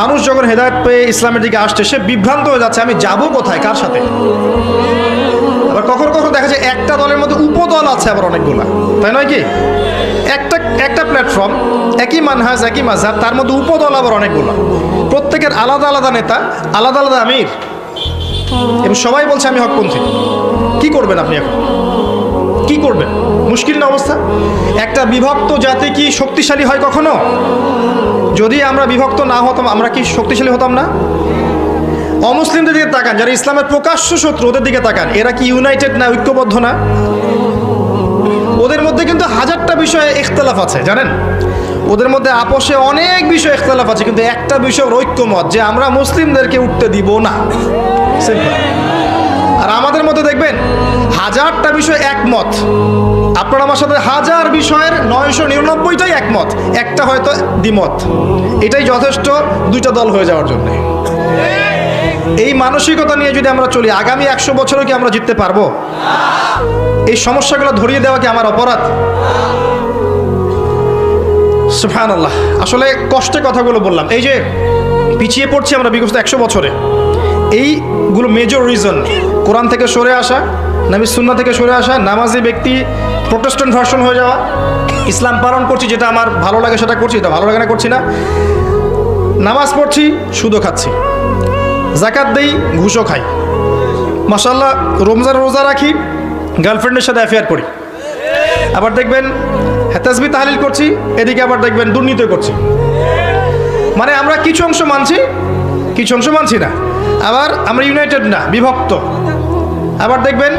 মানুষ যখন হেদায়েত পেয়ে ইসলামের দিকে আসছে, সে বিভ্রান্ত হয়ে যাচ্ছে, আমি যাব কোথায়, কার সাথে? আবার কখনো দেখা যায় একটা দলের মধ্যে উপদল আছে আবার অনেকগুলা, তাই নয় কি? একটা প্ল্যাটফর্ম, একই মানহাজ, একই মাযহাব, তার মধ্যে উপদল আবার অনেকগুলো, প্রত্যেকের আলাদা আলাদা নেতা, আলাদা আলাদা আমির, এবং সবাই বলছে আমি হকপন্থী। কি করবেন আপনি এখন? কি করবেন? মুশকিল না অবস্থা? একটা বিভক্ত জাতি কি শক্তিশালী হয় কখনো? যদি আমরা বিভক্ত না হতাম, আমরা কি শক্তিশালী হতাম না? অমুসলিমদের দিকে তাকান, যারা ইসলামের প্রকাশ্য শত্রু, ওদের দিকে তাকান, এরা কি ইউনাইটেড না, ঐক্যবদ্ধ না? ওদের মধ্যে কিন্তু হাজারটা বিষয়ে ইখতিলাফ আছে, জানেন? ওদের মধ্যে আপোষে অনেক বিষয় ইখতিলাফ আছে, কিন্তু একটা বিষয় ঐক্যমত, যে আমরা মুসলিমদেরকে উঠতে দিব না। আর আমাদের মধ্যে দেখবেন হাজারটা বিষয় একমত, আপনার আমার সাথে হাজার বিষয়ের 999টাই একমত, একটা হয়তো দ্বিমত। এটাই যথেষ্ট দুইটা দল হয়ে যাওয়ার জন্য। এই মানসিকতা নিয়ে যদি আমরা চলি, আগামী 100 বছরও কি আমরা জিততে পারবো? এই সমস্যাগুলো ধরিয়ে দেওয়া কি আমার অপরাধ? সুবহানাল্লাহ। আসলে কষ্টে কথাগুলো বললাম। এই যে পিছিয়ে পড়ছি আমরা বিগত 100 বছরে, এইগুলো মেজর রিজন। কোরআন থেকে সরে আসা, নবী সুন্নাহ থেকে সরে আসা, নামাজি ব্যক্তি প্রোটেস্ট্যান্ট ভার্সন হয়ে যাওয়া, ইসলাম পালন করছি, যেটা আমার ভালো লাগে সেটা করছি, এটা ভালো লাগে না করছি না, নামাজ পড়ছি, সুদও খাচ্ছি, যাকাত দেই, ঘুষও খাই, মাশাআল্লাহ রমজান রোজা রাখি, গার্লফ্রেন্ডের সাথে অ্যাফেয়ার করি, আবার দেখবেন তাসবিহ তাহলিল করছি, এদিকে আবার দেখবেন দুর্নীতি করছি। মানে আমরা কিছু অংশ মানছি, কিছু অংশ মানছি না। আবার আমরা ইউনাইটেড না, বিভক্ত। আবার দেখবেন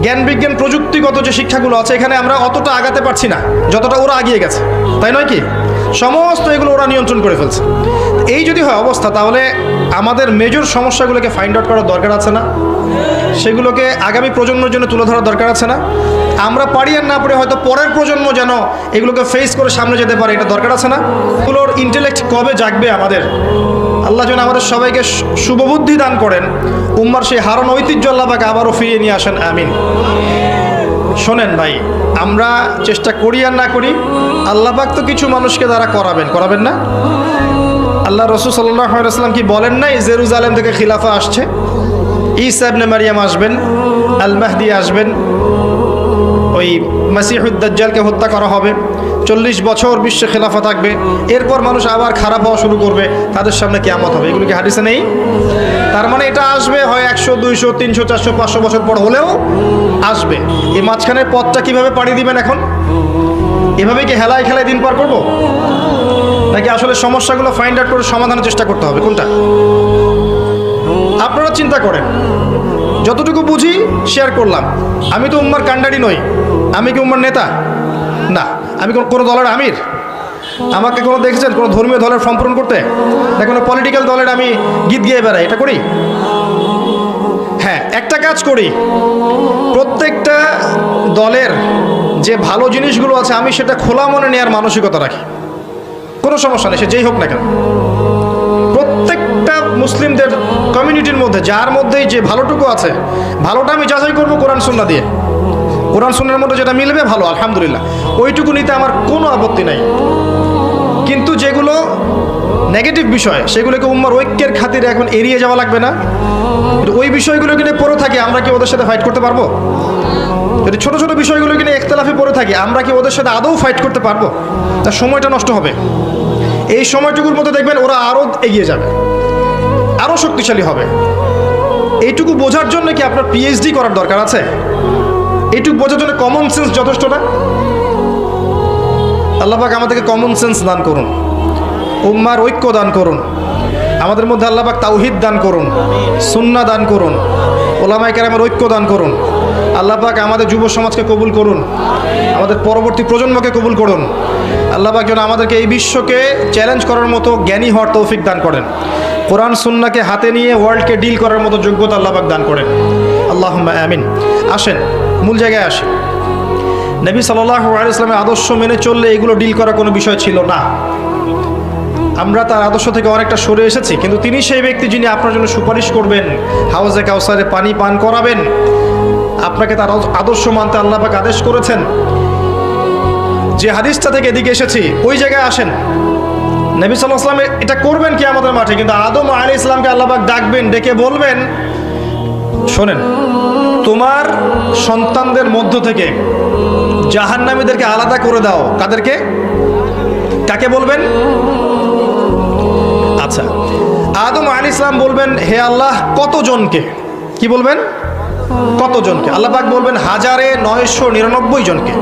জ্ঞান বিজ্ঞান প্রযুক্তিগত যে শিক্ষাগুলো আছে, এখানে আমরা অতটা আগাতে পারছি না যতটা ওরা এগিয়ে গেছে, তাই নয় কি? সমস্ত এগুলো ওরা নিয়ন্ত্রণ করে ফেলছে। এই যদি হয় অবস্থা, তাহলে আমাদের মেজর সমস্যাগুলোকে ফাইন্ড আউট করার দরকার আছে না? সেগুলোকে আগামী প্রজন্মের জন্য তুলে ধরার দরকার আছে না? আমরা পারি আর না পারি, হয়তো পরের প্রজন্ম যেন এগুলোকে ফেস করে সামনে যেতে পারে, এটা দরকার আছে না? এগুলোর ইন্টেলেক্ট কবে জাগবে আমাদের? আল্লাহ যেন আমাদের সবাইকে শুভবুদ্ধি দান করেন, উম্মার সেই হারানো ঐতিহ্য আল্লাহ পাক আবারও ফিরিয়ে নিয়ে আসেন, আমিন। শোনেন ভাই, আমরা চেষ্টা করি আর না করি, আল্লাহ পাক তো কিছু মানুষকে দ্বারা করাবেন না? আল্লাহ রাসূল সাল্লাল্লাহু আলাইহি ওয়াসাল্লাম কি বলেন নাই জেরুজালেম থেকে খিলাফা আসছে, ঈসা ইবনে মারইয়াম আসবেন, আল মাহদি আসবেন, ওই মাসিহুদ দাজ্জালকে হত্যা করা হবে, 40 বছর বিশ্বে খেলাফা থাকবে, এরপর মানুষ আবার খারাপ হওয়া শুরু করবে, তাদের সামনে কিয়ামত হবে? এগুলো কি হাদিসে নেই? তার মানে এটা আসবে হয় 100, 200, 300, 400, 500 বছর পর হলেও আসবে। এই মাঝখানের পথটা কিভাবে পাড়ি দিবেন এখন? এভাবে কি হেলায় খেলায় দিন পার করবো, নাকি আসলে সমস্যাগুলো ফাইন্ড আউট করে সমাধানের চেষ্টা করতে হবে? কোনটা? আপনারা চিন্তা করেন। যতটুকু বুঝি শেয়ার করলাম। আমি তো উম্মার কান্ডারি নই। আমি কি উম্মার নেতা? না। আমি কোনো দলের আমির? আমাকে কোনো দেখেছেন কোনো ধর্মীয় দলের ফর্ম পূরণ করতে? না কোনো পলিটিক্যাল দলের আমি গীত গেয়ে বেড়াই? এটা করি? হ্যাঁ, একটা কাজ করি, প্রত্যেকটা দলের যে ভালো জিনিসগুলো আছে আমি সেটা খোলা মনে নেওয়ার মানসিকতা রাখি। কোনো সমস্যা নেই, সে যেই হোক না কেন। প্রত্যেকটা মুসলিমদের কমিউনিটির মধ্যে যার মধ্যেই যে ভালোটুকু আছে, ভালোটা আমি যাচাই করবো কোরআন সুন্নাহ দিয়ে। কোরআন সুন্নাহর মধ্যে যেটা মিলবে ভালো, আলহামদুলিল্লাহ, ওইটুকু নিতে আমার কোনো আপত্তি নাই। কিন্তু যেগুলো নেগেটিভ বিষয় সেগুলোকে উম্মার ঐক্যের খাতিরে এখন এড়িয়ে যাওয়া লাগবে না? ওই বিষয়গুলো কিনে পড়ে থাকি, আমরা কি ওদের সাথে ফাইট করতে পারবো? যদি ছোট ছোট বিষয়গুলো কিনে একতলাফে পড়ে থাকি, আমরা কি ওদের সাথে আদৌ ফাইট করতে পারবো? তার সময়টা নষ্ট হবে। এই সময়টুকুর মধ্যে দেখবেন ওরা আরও এগিয়ে যাবে, আরও শক্তিশালী হবে। এইটুকু বোঝার জন্য কি আপনার পিএইচডি করার দরকার আছে? এইটুকু বোঝার জন্য কমন সেন্স যথেষ্ট না? আল্লাহ পাক আমাদেরকে কমন সেন্স দান করুন, উম্মার ঐক্য দান করুন, আমাদের মধ্যে আল্লাহ পাক তাওহীদ দান করুন, সুন্নাহ দান করুন, ওলামায়ে কেরামের ঐক্য দান করুন। আল্লাহ পাক আমাদের যুব সমাজকে কবুল করুন, আমাদের পরবর্তী প্রজন্মকে কবুল করুন। আল্লাহ পাক যেন আমাদেরকে এই বিশ্বকে চ্যালেঞ্জ করার মতো জ্ঞানী হওয়ার তৌফিক দান করেন। কোরআন সুন্নাহকে হাতে নিয়ে ওয়ার্ল্ডকে ডিল করার মতো যোগ্যতা আল্লাহ পাক দান করেন। আল্লাহুম্মা আমিন। আসেন মূল জায়গায় আসি। নবী সাল্লাল্লাহু আলাইহি ওয়াসাল্লামের আদর্শ মেনে চললে এগুলো ডিল করা কোনো বিষয় ছিল না। আমরা তার আদর্শ থেকে অনেকটা সরে এসেছি, কিন্তু তিনি সেই ব্যক্তি যিনি আপনার জন্য সুপারিশ করবেন, হাউজে কাউসারে পানি পান করাবেন। আপনাকে তার আদর্শ মানতে আল্লাহ পাক আদেশ করেছেন। যে হাদিসটা থেকে এদিকে এসেছি ওই জায়গায় আসেন। নবী সাল্লাল্লাহু আলাইহি ওয়াসাল্লাম এটা করবেন কিয়ামতের মাঠে, কিন্তু আদম আলাইহিস সালামকে আল্লাহ পাক ডাকবেন, ডেকে বলবেন, শোনেন, তোমার সন্তানদের মধ্য থেকে জাহান্নামীদেরকে আলাদা করে দাও। কাদেরকে? কাকে বলবেন? আচ্ছা, আদম আলাইহিস সালাম বলবেন, হে আল্লাহ, কতজনকে? কি বলবেন? কতজনকে? আল্লাহ পাক বলবেন 1999 জনকে।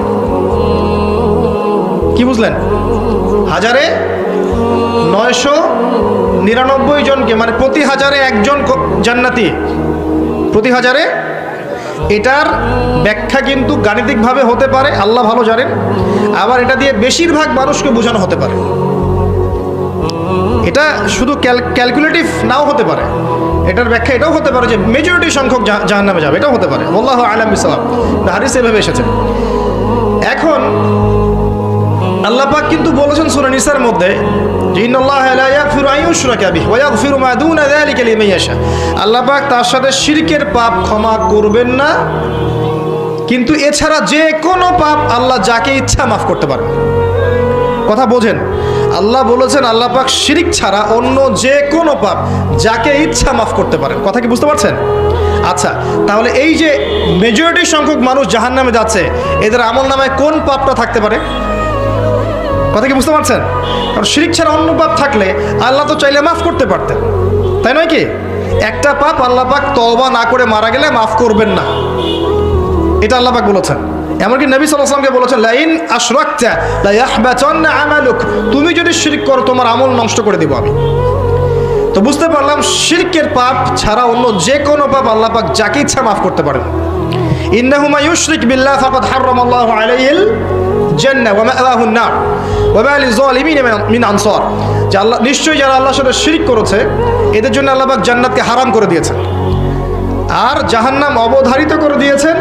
কি বুঝলেন? 1999 জনকে, মানে প্রতি 1000-এ একজন জান্নাতি, প্রতি 1000-এ। এটার ব্যাখ্যা কিন্তু গাণিতিকভাবে হতে পারে, আল্লাহ ভালো জানেন। আবার এটা দিয়ে বেশিরভাগ মানুষকে বোঝানো হতে পারে। এটা শুধু ক্যালকুলেটিভ নাও হতে পারে। এটার ব্যাখ্যা এটাও হতে পারে যে মেজরিটি সংখ্যক জাহান্নামে যাবে, এটাও হতে পারে। আল্লাহু আ'লাম বিসসাওয়াব। হাদিসে এভাবে এসেছে। এখন আল্লাহ পাক কিন্তু বলেছেন সূরা নিসার মধ্যে যে ইন্নাল্লাহা লা ইয়াগফিরু আন ইউশরাকা বিহি ওয়া ইয়াগফিরু মা দুনা যালিকা লিমান ইয়াশা। আল্লাহ পাক তার সাথে শিরকের পাপ ক্ষমা করবেন না, কিন্তু এছাড়া যে কোনো পাপ আল্লাহ যাকে ইচ্ছা মাফ করতে পারেন। কথা বোঝেন? আল্লাহ বলেছেন আল্লাহ পাক শিরক ছাড়া অন্য যে কোনো পাপ যাকে ইচ্ছা মাফ করতে পারেন। কথা কি বুঝতে পারছেন? আচ্ছা, তাহলে এই যে মেজরিটি সংখ্যক মানুষ জাহান্নামে যাচ্ছে, এদের আমল নামায় কোন পাপটা থাকতে পারে? কথা কি বুঝতে পারছেন? কারণ শিরক ছাড়া অন্য পাপ থাকলে আল্লাহ তো চাইলে মাফ করতে পারতেন, তাই নয় কি? একটা পাপ আল্লাহ পাক তওবা না করে মারা গেলে মাফ করবেন না, এটা আল্লাহ পাক বলেছেন। এমনকি নবী সাল্লাল্লাহু আলাইহি ওয়াসাল্লামকে বলেছেন, লাইন আশরাকতা লা ইয়াহবাতান্না আমালুক, তুমি যদি শিরক করো তোমার আমল নষ্ট করে দেব আমি। তো বুঝতে পারলাম শিরকের পাপ ছাড়া অন্য যে কোনো পাপ আল্লাহ পাক যাকে ইচ্ছা মাফ করতে পারেন। ইন্নাহু মা ইউশরিক বিল্লাহ ফাকাদ হারামাল্লাহু আলাইহিল জান্নাহ ওয়া মা'ওয়াহুন নার ওয়া মা লিযালিমিন মিন আনসার। যে আল্লাহ নিশ্চয়ই যারা আল্লাহর সাথে শিরক করেছে এদের জন্য আল্লাহ পাক জান্নাতকে হারাম করে দিয়েছেন, আর জাহান্নাম অবধারিত করে দিয়েছেন।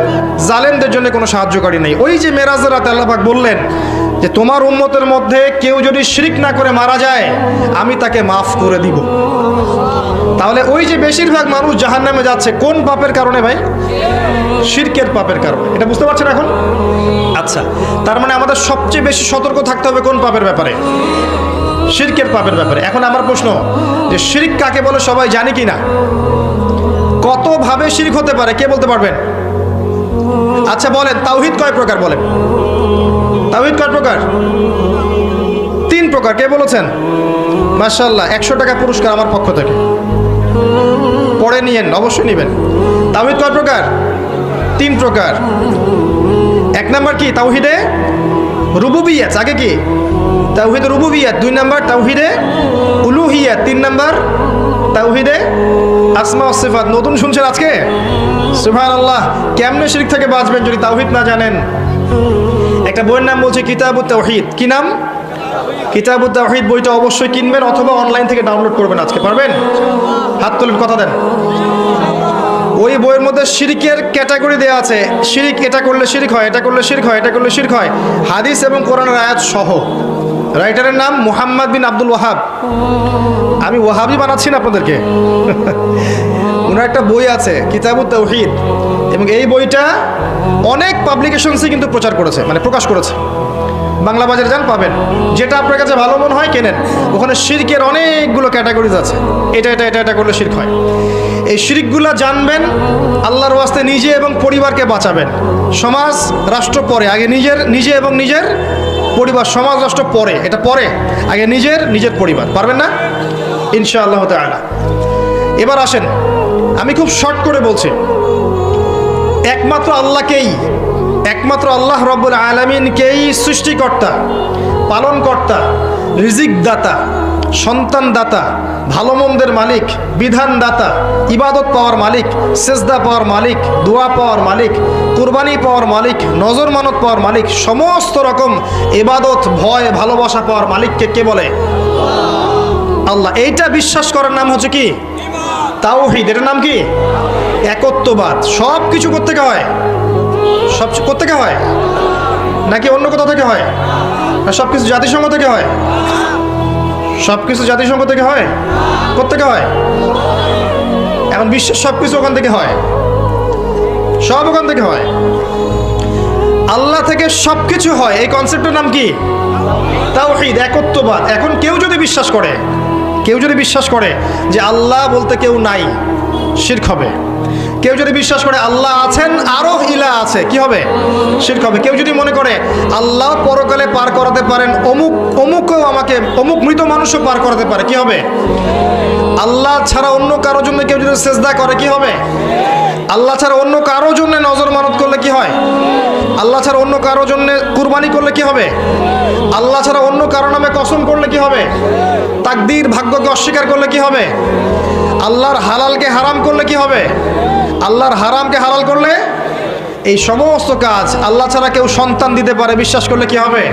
জালেমদের জন্য কোনো সাহায্যকারী নেই। ওই যে মেরাজের রাতে আল্লাহ পাক বললেন যে তোমার উম্মতের মধ্যে কেউ যদি শিরক না করে মারা যায় আমি তাকে মাফ করে দিব। তাহলে ওই যে বেশিরভাগ মানুষ জাহান্নামে যাচ্ছে কোন পাপের কারণে ভাই? শিরকের পাপের কারণে। এটা বুঝতে পারছেন এখন? আচ্ছা, তার মানে আমাদের সবচেয়ে বেশি সতর্ক থাকতে হবে কোন পাপের ব্যাপারে? শিরকের পাপের ব্যাপারে। এখন আমার প্রশ্ন যে শিরক কাকে বলে সবাই জানি কি না? কত ভাবে শিরক হতে পারে কে বলতে পারবেন? আচ্ছা বলেন, তাওহীদ কয় প্রকার বলেন? তাওহীদ কয় প্রকার? 3 প্রকার। কে বলেছেন? মাশাআল্লাহ, 100 টাকা পুরস্কার আমার পক্ষ থেকে। পরে নিয়েন, অবশ্যই নেবেন। তাওহীদ কয় প্রকার? 3 প্রকার। 1 নাম্বার কি? তাওহীদে রুবুবিয়্যাত। আগে কি? তাওহীদে রুবুবিয়্যাত। 2 নাম্বার তাওহীদে উলুহিয়্যাত। 3 নাম্বার তাওহীদে আসমা ওয়াস সিফাত। নতুন শুনছেন আজকে? সুবহানাল্লাহ। কেমনে শিরক থেকে বাঁচবেন যদি তাওহীদ না জানেন? একটা বইয়ের নাম বলছে কিতাবুত তাওহীদ। কি নাম? কিতাবুত তাওহীদ। বইটা অবশ্যই কিনবেন অথবা অনলাইন থেকে ডাউনলোড করবেন। আজকে পারবেন? হাত তোলেন, কথা দেন। ওই বইয়ের মধ্যে শিরকের ক্যাটাগরি দেওয়া আছে। শিরক, এটা করলে শিরক হয়, এটা করলে শিরক হয়, এটা করলে শিরক হয়, হাদিস এবং কোরআনের আয়াত সহ। রাইটারের নাম মুহাম্মদ বিন আব্দুল ওয়াহাব। আমি ওয়াহাবি বানাচ্ছি না আপনাদেরকে। ওনার একটা বই আছে কিতাবুত তাওহীদ, এবং এই বইটা অনেক পাবলিকেশনসই কিন্তু প্রচার করেছে, মানে প্রকাশ করেছে। বাংলা বাজারে যান, পাবেন। যেটা আপনার কাছে ভালো মনে হয় কেনেন। ওখানে শিরকের অনেকগুলো ক্যাটাগরিজ আছে। এটা এটা এটা এটা করলে শিরক হয়। এই শিরকগুলো জানবেন, আল্লাহর ওয়াস্তে নিজে এবং পরিবারকে বাঁচাবেন। সমাজ রাষ্ট্র পরে, আগে নিজে এবং নিজের পরিবার। সমাজ রাষ্ট্র পরে, এটা পরে, আগে নিজের পরিবার। পারবেন না ইনশাআল্লাহ তাআলা। এবার আসেন, আমি খুব শর্ট করে বলছি। একমাত্র আল্লাহ রব্বুল আলামিনকেই সৃষ্টিকর্তা, পালনকর্তা, রিজিক দাতা, সন্তান দাতা, ভালো মন্দের মালিক, বিধান দাতা, ইবাদত পাওয়ার মালিক, সেজদা পাওয়ার মালিক, দোয়া পাওয়ার মালিক, কুরবানি পাওয়ার মালিক, নজর মানত পাওয়ার মালিক, সমস্ত রকম ইবাদত, ভয়, ভালোবাসা পাওয়ার মালিককে কে বলে? আল্লাহ। এইটা বিশ্বাস করার নাম হচ্ছে কি? তাওহীদ। এটার নাম কি? একত্ববাদ। সব কিছু কোত্থেকে হয়? সব কোত্থেকে হয়? নাকি অন্য কোথাও থেকে হয়? সব কিছু জাতিসংঘ থেকে হয়? সব কিছু জাতিসংঘ থেকে হয়? কোত্থেকে হয়? এখন বিশ্বের সব কিছু ওখান থেকে হয়, সব ওখান থেকে হয়। আল্লাহ থেকে সব কিছু হয়। এই কনসেপ্টের নাম কি? তাওহীদ, একত্ববাদ। এখন কেউ যদি বিশ্বাস করে যে আল্লাহ বলতে কেউ নাই, শিরক হবে। কেউ যদি বিশ্বাস করে আল্লাহ আছেন, আরো ইলা আছে, কি হবে? শিরক হবে। কেউ যদি মনে করে আল্লাহ পরকালে পার করাতে পারেন, অমুকও আমাকে, অমুক মৃত মানুষও পার করাতে পারে, কি হবে? আল্লাহ ছাড়া অন্য কারোর জন্য কেউ যদি সেজদা করে, কি হবে? আল্লাহ ছাড়া অন্য কারোর জন্য নজর মানত করলে কি হয়? আল্লাহ ছাড়া অন্য কারোর জন্য কুরবানি করলে কি হবে? আল্লাহ ছাড়া অন্য কারো নামে কসম করলে কি হবে? তাকদীর, ভাগ্যকে অস্বীকার করলে কি হবে? আল্লাহর হালালকে হারাম করলে কি হবে? আল্লাহর হারামকে হালাল করলে, এই সমস্ত কাজ আল্লাহ ছাড়া কেউ সন্তান দিতে পারে বিশ্বাস করলে কি হবে?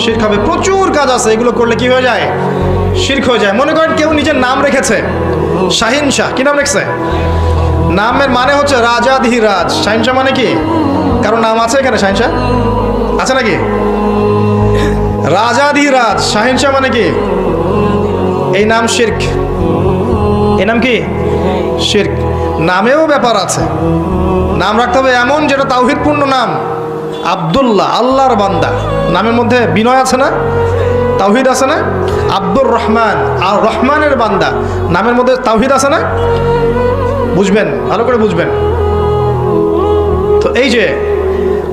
শিরক হবে। প্রচুর কাজ আছে, এগুলো করলে কি হয়ে যায়? শিরক হয়ে যায়। মনে করেন কেউ নিজের নাম রেখেছে শাহিন শাহ। কি নাম রেখেছে? নামের মানে হচ্ছে রাজাধিরাজ। শাহিন শাহ মানে কি? কারো নাম আছে এখানে শাহিন শাহ? আছে নাকি? রাজাধিরাজ শাহিন শাহ মানে কি? এই নাম শিরক। এই নাম কি? শিরক। নামেও ব্যাপার আছে। নাম রাখতে হবে এমন যেটা তাওহীদপূর্ণ নাম। আব্দুল্লাহ, আল্লাহর বান্দা। নামের মধ্যে বিনয় আছে না? তাওহীদ আছে না? আব্দুর রহমান, আর রহমানের বান্দা, নামের মধ্যে তাওহীদ আছে না? বুঝবেন, ভালো করে বুঝবেন। তো এই যে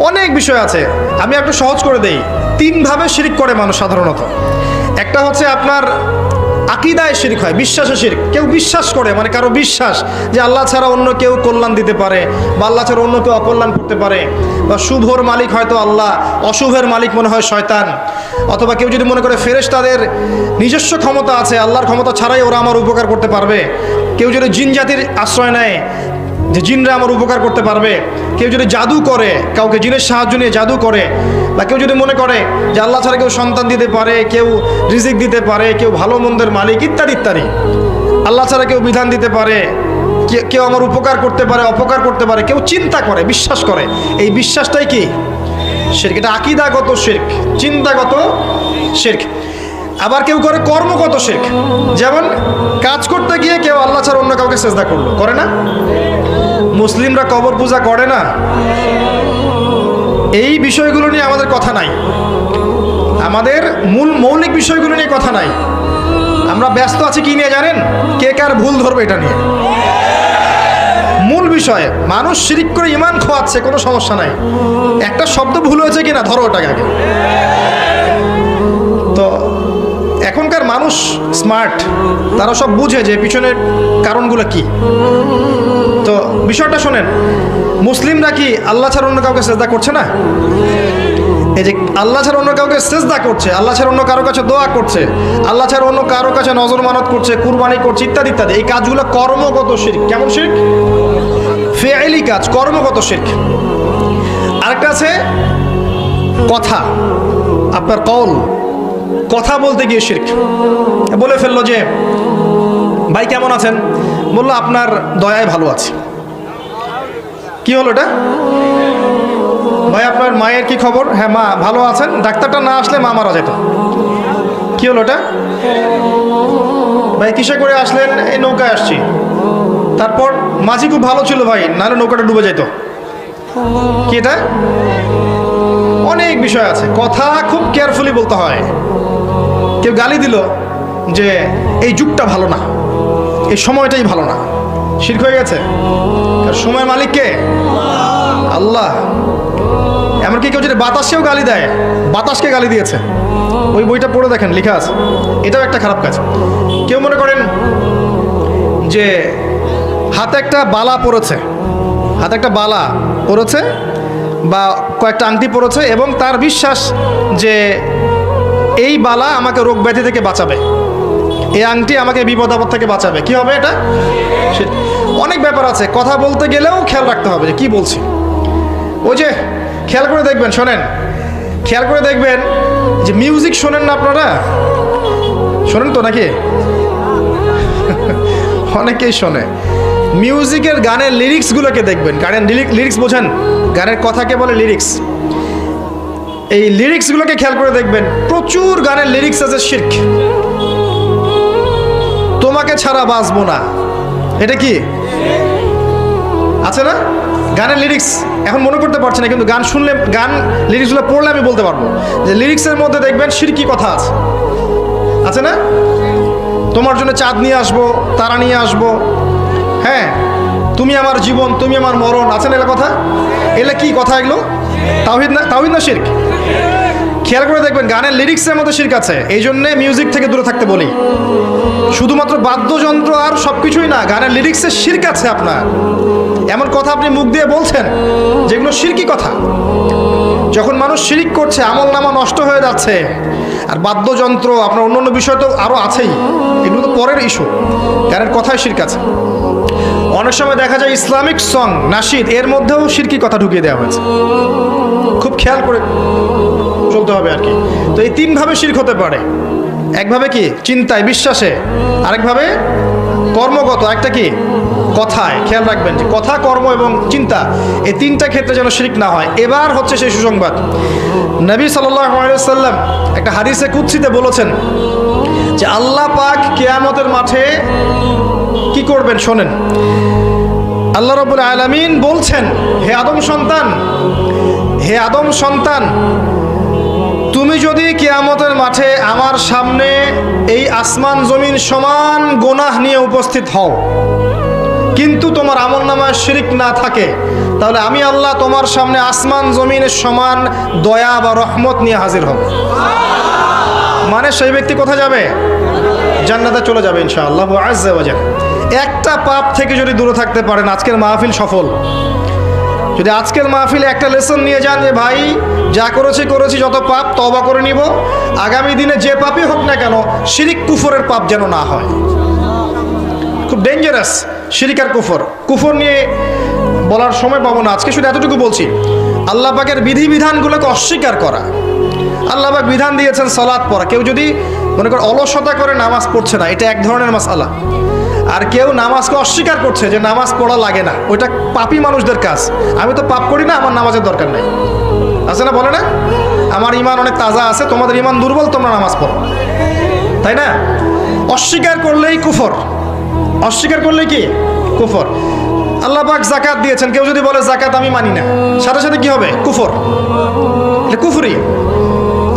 অনেক বিষয় আছে, আমি একটু সহজ করে দেই। 3 ভাবে শিরক করে মানুষ সাধারণত। একটা হচ্ছে আপনার আকীদায় শিরক হয়, বিশ্বাসে শিরক। কেউ বিশ্বাস করে, মানে কারো বিশ্বাস যে আল্লাহ ছাড়া অন্য কেউ কল্যাণ দিতে পারে, বা আল্লাহ ছাড়া অন্য কেউ অকল্যাণ করতে পারে, বা শুভর মালিক হয়তো আল্লাহ, অশুভের মালিক মনে হয় শয়তান। অথবা কেউ যদি মনে করে ফেরেশতাদের নিজস্ব ক্ষমতা আছে, আল্লাহর ক্ষমতা ছাড়াই ওরা আমার উপকার করতে পারবে। কেউ যদি জিন জাতির আশ্রয় নেয় যে জিনরা আমার উপকার করতে পারবে। কেউ যদি জাদু করে, কাউকে জিনের সাহায্য নিয়ে জাদু করে, বা কেউ যদি মনে করে যে আল্লাহ ছাড়া কেউ সন্তান দিতে পারে, কেউ রিজিক দিতে পারে, কেউ ভালো মন্দের মালিক ইত্যাদি ইত্যাদি, আল্লাহ ছাড়া কেউ বিধান দিতে পারে, কেউ আমার উপকার করতে পারে, অপকার করতে পারে, কেউ চিন্তা করে, বিশ্বাস করে, এই বিশ্বাসটাই কি? শিরক। এটা আকীদাগত শিরক, চিন্তাগত শিরক। আবার কেউ করে কর্মগত শিরক, যেমন কাজ করতে গিয়ে কেউ আল্লাহ ছাড়া অন্য কাউকে সেজদা করলো, করে না? মুসলিমরা কবর পূজা করে না? এই বিষয়গুলো নিয়ে আমাদের কথা নাই, আমাদের মৌলিক বিষয়গুলো নিয়ে কথা নাই। আমরা ব্যস্ত আছি কি নিয়ে জানেন? কে কার ভুল ধরবে এটা নিয়ে। মূল বিষয়ে মানুষ শিরিক করে ঈমান খোয়াচ্ছে, কোনো সমস্যা নাই, একটা শব্দ ভুল হয়েছে কিনা ধরো ওটাকে আগে। তো এখনকার মানুষ স্মার্ট, তারা সব বুঝে যে পিছনের কারণগুলো কি। তো বিষয়টা শোনেন, মুসলিমরা কি আল্লাহ ছাড়া অন্য কাউকে সেজদা করছে না? এই যে আল্লাহ ছাড়া অন্য কাউকে সেজদা করছে, আল্লাহ ছাড়া অন্য কারো কাছে দোয়া করছে, আল্লাহ ছাড়া অন্য কারো কাছে নজর মানত করছে, কুরবানি করছে, ইত্যাদি ইত্যাদি, এই কাজগুলো কর্মগত শিরক। কেমন শিরক? ফেইলি কাজ, কর্মগত শিরক। আরেকটা আছে কথা, আপনার কওল, কথা বলতে গিয়ে শিরক। বলে ফেললো যে ভাই কেমন আছেন, বললো আপনার দয়ায় ভালো আছি। কি হলো এটা? ভাই আপনার মায়ের কি খবর? হ্যাঁ মা ভালো আছেন, ডাক্তারটা না আসলে মা মারা যেত। কি হলো এটা? ভাই কিসে করে আসলেন? এই নৌকায় আসছি। তারপর মাঝি খুব ভালো ছিল ভাই, নাহলে নৌকাটা ডুবে যেত। কি এটা? অনেক বিষয় আছে, কথা খুব কেয়ারফুলি বলতে হয়। কেউ গালি দিল যে এই যুগটা ভালো না, এই সময়টাই ভালো না, শিরক হয়ে গেছে। আর সময়ের মালিক কে? আল্লাহ। এমনকি কেউ যদি বাতাসকেও গালি দেয়, বাতাসকে গালি দিয়েছে, ওই বইটা পড়ে দেখেন লেখা আছে, এটাও একটা খারাপ কাজ। কেউ মনে করেন যে হাতে একটা বালা পড়েছে, হাতে একটা বালা পড়েছে বা কয়েকটা আংটি পড়েছে, এবং তার বিশ্বাস যে এই বালা আমাকে রোগ ব্যাধি থেকে বাঁচাবে, এই আংটি আমাকে বিপদ আপদ থেকে বাঁচাবে। কি হবে এটা? অনেক ব্যাপার আছে, কথা বলতে গেলেও খেয়াল রাখতে হবে যে কি বলছি। ওই যে খেয়াল করে দেখবেন, শোনেন, খেয়াল করে দেখবেন যে মিউজিক শোনেন না আপনারা? শোনেন তো নাকি? অনেকেই শোনে। মিউজিকের গানের লিরিক্সগুলোকে দেখবেন, গানের লিরিক্স বোঝেন? গানের কথাকে বলে লিরিক্স। এই লিরিক্সগুলোকে খেয়াল করে দেখবেন, প্রচুর গানের লিরিক্স আছে শিরক। তোমাকে ছাড়া বাঁচবো না, এটা কি আছে না? গানের লিরিক্স এখন মনে করতে পারছি না, কিন্তু গান শুনলে, গান লিরিক্সগুলো পড়লে আমি বলতে পারবো যে লিরিক্সের মধ্যে দেখবেন শিরকি কথা আছে, আছে না? তোমার জন্য চাঁদ নিয়ে আসবো, তারা নিয়ে আসবো, হ্যাঁ তুমি আমার জীবন, তুমি আমার মরণ, আছে না এগুলো কথা? এগুলো কি কথা? এগুলো তাওহীদ না? তাওহীদ না শিরক? খেয়াল করে দেখবেন গানের লিরিক্সের মধ্যে শিরক আছে। এই জন্যে মিউজিক থেকে দূরে থাকতে বলি। শুধুমাত্র বাদ্যযন্ত্র আর সব কিছুই না, গানের লিরিক্সে শিরক আছে আপনার। এমন কথা আপনি মুখ দিয়ে বলছেন যেগুলো শিরকি কথা। যখন মানুষ শিরিক করছে, আমল নামা নষ্ট হয়ে যাচ্ছে। আর বাদ্যযন্ত্র, আপনার অন্য অন্য বিষয় তো আরও আছেই, এগুলো তো পরের ইস্যু। গানের কথায় শিরক আছে। অনেক সময় দেখা যায় ইসলামিক সং, নাশিদ, এর মধ্যেও শিরকি কথা ঢুকিয়ে দেওয়া হয়েছে। খুব খেয়াল করে চলতে হবে আর কি। তো এই তিনভাবে শিরক হতে পারে। একভাবে কি চিন্তায়, বিশ্বাসে, আরেকভাবে কর্মগত, একটা কি কথায়। খেয়াল রাখবেন যে কথা, কর্ম এবং চিন্তা, এই তিনটা ক্ষেত্রে যেন শিরক না হয়। এবার হচ্ছে সেই সুসংবাদ। নবী সাল্লাল্লাহু আলাইহি ওয়াসাল্লাম একটা হাদিসে কুদসিতে বলেছেন যে আল্লাহ পাক কিয়ামতের মাঠে কি করবেন শোনেন। আল্লাহ রাব্বুল আলামিন বলছেন, হে আদম সন্তান, হে আদম সন্তান, তুমি যদি কিয়ামতের মাঠে আমার সামনে এই আসমান জমিন সমান গুনাহ নিয়ে উপস্থিত হও, কিন্তু তোমার আমলনামায় শিরক না থাকে, তাহলে আমি আল্লাহ তোমার সামনে আসমান জমিনের সমান দয়া বা রহমত নিয়ে হাজির হব। মানে সেই ব্যক্তি কোথায় যাবে? জান্নাতে চলে যাবে ইনশাআল্লাহ আজ্জা ওয়া জাল। একটা পাপ থেকে যদি দূরে থাকতে পারেন, আজকের মাহফিল সফল। যদি আজকের মাহফিলে একটা লেসন নিয়ে যান যে ভাই যা করেছি যত পাপ তওবা করে নিব, আগামী দিনে যে পাপই হোক না কেন শিরিক কুফরের পাপ যেন না হয়। খুব ডেঞ্জারাস শিরিক আর কুফর নিয়ে বলার সময় পাবো না আজকে, শুধু এতটুকু বলছি, আল্লাহ পাকের বিধিবিধানগুলোকে অস্বীকার করা। আল্লাহ পাক বিধান দিয়েছেন সালাত পড়া। কেউ যদি মনে করে অলসতা করে নামাজ পড়ছে না, এটা এক ধরনের মাসআলা। আর কেউ নামাজকে অস্বীকার করছে যে নামাজ পড়া লাগে না, ওইটা পাপী মানুষদের কাজ। আমি তো পাপ করি না, আমার নামাজের দরকার নেই, আছে না? বলে না আমার ইমান অনেক তাজা আছে, তোমাদের ইমান দুর্বল, তোমরা নামাজ পড়ো। তাই না? অস্বীকার করলেই কুফর, অস্বীকার করলেই কি কুফর। আল্লাহ পাক যাকাত দিয়েছেন, কেউ যদি বলে যাকাত আমি মানি না, সাথে সাথে কি হবে? কুফর, এটা কুফরি।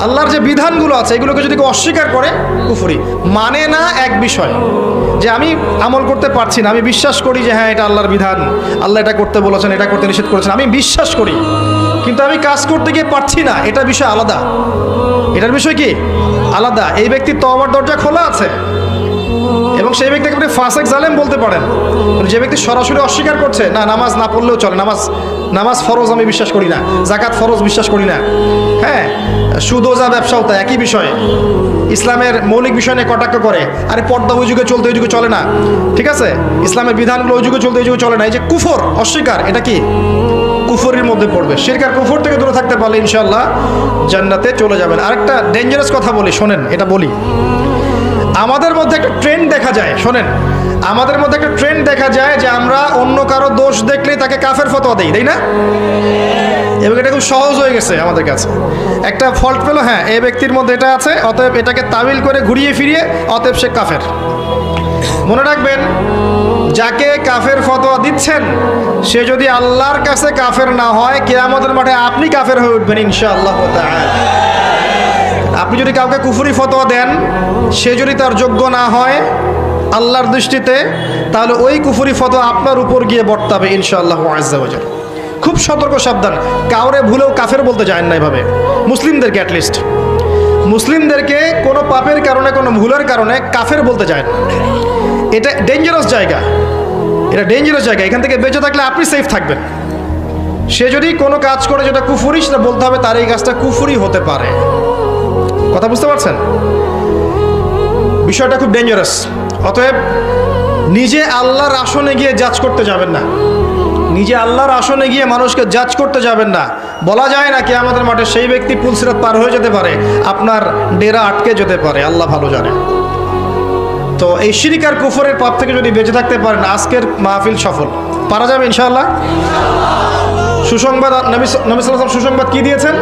আল্লাহর যে বিধানগুলো আছে এগুলোকে যদি কেউ অস্বীকার করে, কুফরি। মানে না এক বিষয় যে আমি আমল করতে পারছি না, আমি বিশ্বাস করি যে হ্যাঁ এটা আল্লাহর বিধান, আল্লাহ এটা করতে বলেছেন, এটা করতে নিষেধ করেছেন, আমি বিশ্বাস করি, কিন্তু আমি কাজ করতে গিয়ে পারছি না, এটা বিষয় আলাদা। এটার বিষয় কি আলাদা। এই ব্যক্তির তওবার দরজা খোলা আছে এবং সেই ব্যক্তিকে আপনি ফাসেক জালেম বলতে পারেন। যে ব্যক্তি সরাসরি অস্বীকার করছে, না নামাজ না পড়লেও চলে, নামাজ ফরজ আমি বিশ্বাস করি না, যাকাত ফরজ বিশ্বাস করি না, হ্যাঁ সুদোজা ব্যবসাও তাই একই বিষয়, ইসলামের মৌলিক বিষয় নিয়ে কটাক্ষ করে, আরে পর্দা ওই যুগে চলতে ওই যুগে চলে না, ঠিক আছে, ইসলামের বিধানগুলো ওই যুগে চলতে ওই যুগে চলে না, এই যে কুফর অস্বীকার, এটা কি কুফরের মধ্যে পড়বে। শিরক আর কুফর থেকে দূরে থাকতে পারলে ইনশাআল্লাহ জান্নাতে চলে যাবেন। আরেকটা ডেঞ্জারাস কথা বলি, শোনেন, এটা বলি। আমাদের মধ্যে একটা ট্রেন্ড দেখা যায়, শোনেন, আমাদের মধ্যে একটা ট্রেন্ড দেখা যায় যে আমরা অন্য কারো দোষ দেখলেই তাকে কাফের ফতোয়া দেই, তাই না? এবং এটা খুব সহজ হয়ে গেছে আমাদের কাছে। একটা ফল্ট পেলো, হ্যাঁ এই ব্যক্তির মধ্যে এটা আছে, অতএব এটাকে তাবিল করে ঘুরিয়ে ফিরিয়ে অতএব সে কাফের। মনে রাখবেন, যাকে কাফের ফতোয়া দিচ্ছেন সে যদি আল্লাহর কাছে কাফের না হয়, কিয়ামতের মাঠে আপনি কাফের হয়ে উঠবেন ইনশাআল্লাহ তাআলা। আপনি যদি কাউকে কুফরি ফতোয়া দেন, সে যদি তার যোগ্য না হয় আল্লাহর দৃষ্টিতে, তাহলে ওই কুফরি ফতোয়া আপনার উপর গিয়ে বর্তাবে ইনশাআল্লাহ আজ্জা ওয়া জাল। খুব সতর্ক সাবধান, কাউরে ভুলেও কাফের বলতে যায় না এভাবে। মুসলিমদেরকে অ্যাটলিস্ট, মুসলিমদেরকে কোনো পাপের কারণে কোনো ভুলের কারণে কাফের বলতে যায় না। এটা ডেঞ্জারাস জায়গা, এটা ডেঞ্জারাস জায়গা। এখান থেকে বেঁচে থাকলে আপনি সেফ থাকবেন। সে যদি কোনো কাজ করে যেটা কুফরি, সেটা বলতে হবে তার এই কাজটা কুফরি হতে পারে। কথা বুঝতে পারছেন? বিষয়টা খুব ডেঞ্জারাস। অতএব নিজে আল্লাহর আসনে গিয়ে জাজ করতে যাবেন না, নিজে আল্লাহর আসনে গিয়ে মানুষকে জাজ করতে যাবেন না। বলা যায় না কিয়ামতের মাঠে সেই ব্যক্তি পুলসিরাত পার হয়ে যেতে পারে, আপনার ডেরা আটকে যেতে পারে, আল্লাহ ভালো জানে। তো এই শিরক আর কুফরের পাপ থেকে যদি বেঁচে থাকতে পারেন, আজকের মাহফিল সফল, পারা যাবে ইনশাআল্লাহ। সুসংবাদ, নবী সাল্লাল্লাহু আলাইহি ওয়াসাল্লাম সুসংবাদ কি দিয়েছেন?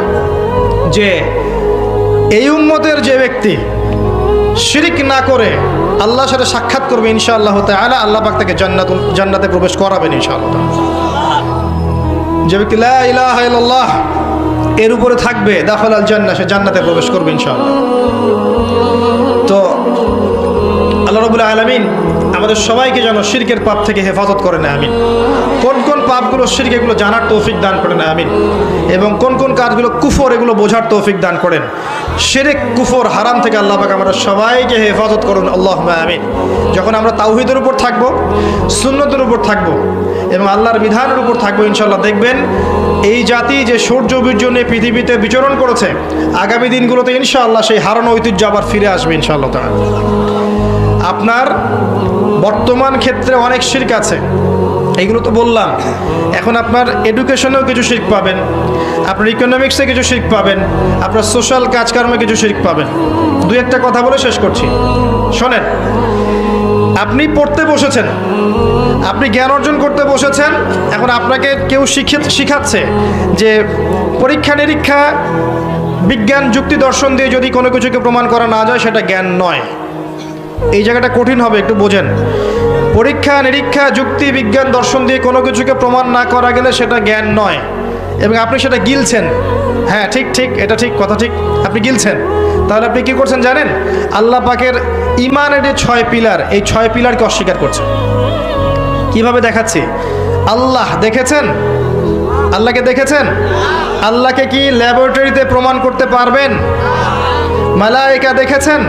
যে এই উম্মতের যে ব্যক্তি শিরক না করে আল্লাহর সাথে সাক্ষাৎ করবে ইনশাআল্লাহ তাআলা, আল্লাহ পাক তাকে জান্নাতে প্রবেশ করাবেন ইনশাআল্লাহ। যে ব্যক্তি লা ইলাহা ইল্লাল্লাহ এর উপরে থাকবে, দাখালাল জান্নাহ, সে জান্নাতে প্রবেশ করবে ইনশাআল্লাহ। তো আল্লাহ রাব্বুল আলামিন আমাদের সবাইকে যেন শিরকের পাপ থেকে হেফাজত করেন, আমিন। কোন কোন পাপগুলো শিরক, এগুলো জানার তৌফিক দান করেন, আমিন। এবং কোন কোন কাজগুলো কুফর, এগুলো বোঝার তৌফিক দান করেন। শিরক, কুফর, হারাম থেকে আল্লাহ পাক আমরা সবাইকে হেফাজত করুন, আল্লাহুম্মা আমিন। যখন আমরা তাওহীদের উপর থাকবো, সুন্নতের উপর থাকবো এবং আল্লাহর বিধানের উপর থাকবো, ইনশাআল্লাহ দেখবেন এই জাতি যে সূর্য বীর্য নিয়ে পৃথিবীতে বিচরণ করেছে, আগামী দিনগুলোতে ইনশাআল্লাহ সেই হারানো ঐতিহ্য আবার ফিরে আসবে ইনশাআল্লাহ তাআলা। আপনার বর্তমান ক্ষেত্রে অনেক শিরক আছে, এইগুলো তো বললাম। এখন আপনার এডুকেশনেও কিছু শিরক পাবেন, আপনার ইকোনমিক্সে কিছু শিরক পাবেন, আপনার সোশ্যাল কাজকর্মে কিছু শিরক পাবেন। দুই একটা কথা বলে শেষ করছি, শোনেন। আপনি পড়তে বসেছেন, আপনি জ্ঞান অর্জন করতে বসেছেন, এখন আপনাকে কেউ শিখাচ্ছে যে পরীক্ষা নিরীক্ষা, বিজ্ঞান, যুক্তি, দর্শন দিয়ে যদি কোনো কিছুকে প্রমাণ করা না যায় সেটা জ্ঞান নয়। এই জায়গাটা কঠিন হবে, একটু বোঝেন। পরীক্ষা নিরীক্ষা, যুক্তি, বিজ্ঞান, দর্শন দিয়ে কোনো কিছুকে প্রমাণ না করা গেলে সেটা জ্ঞান নয়, এবং আপনি সেটা গিলছেন। হ্যাঁ ঠিক ঠিক, এটা ঠিক, কথা ঠিক, আপনি গিলছেন। তাহলে আপনি কি করছেন জানেন? আল্লাহ পাকের ইমানের যে 6 পিলার, এই 6 পিলারকে অস্বীকার করছেন। কিভাবে দেখাচ্ছি? আল্লাহ দেখেছেন? আল্লাহকে দেখেছেন? আল্লাহকে কি ল্যাবরেটরিতে প্রমাণ করতে পারবেন? মালায়েকা দেখেছেন?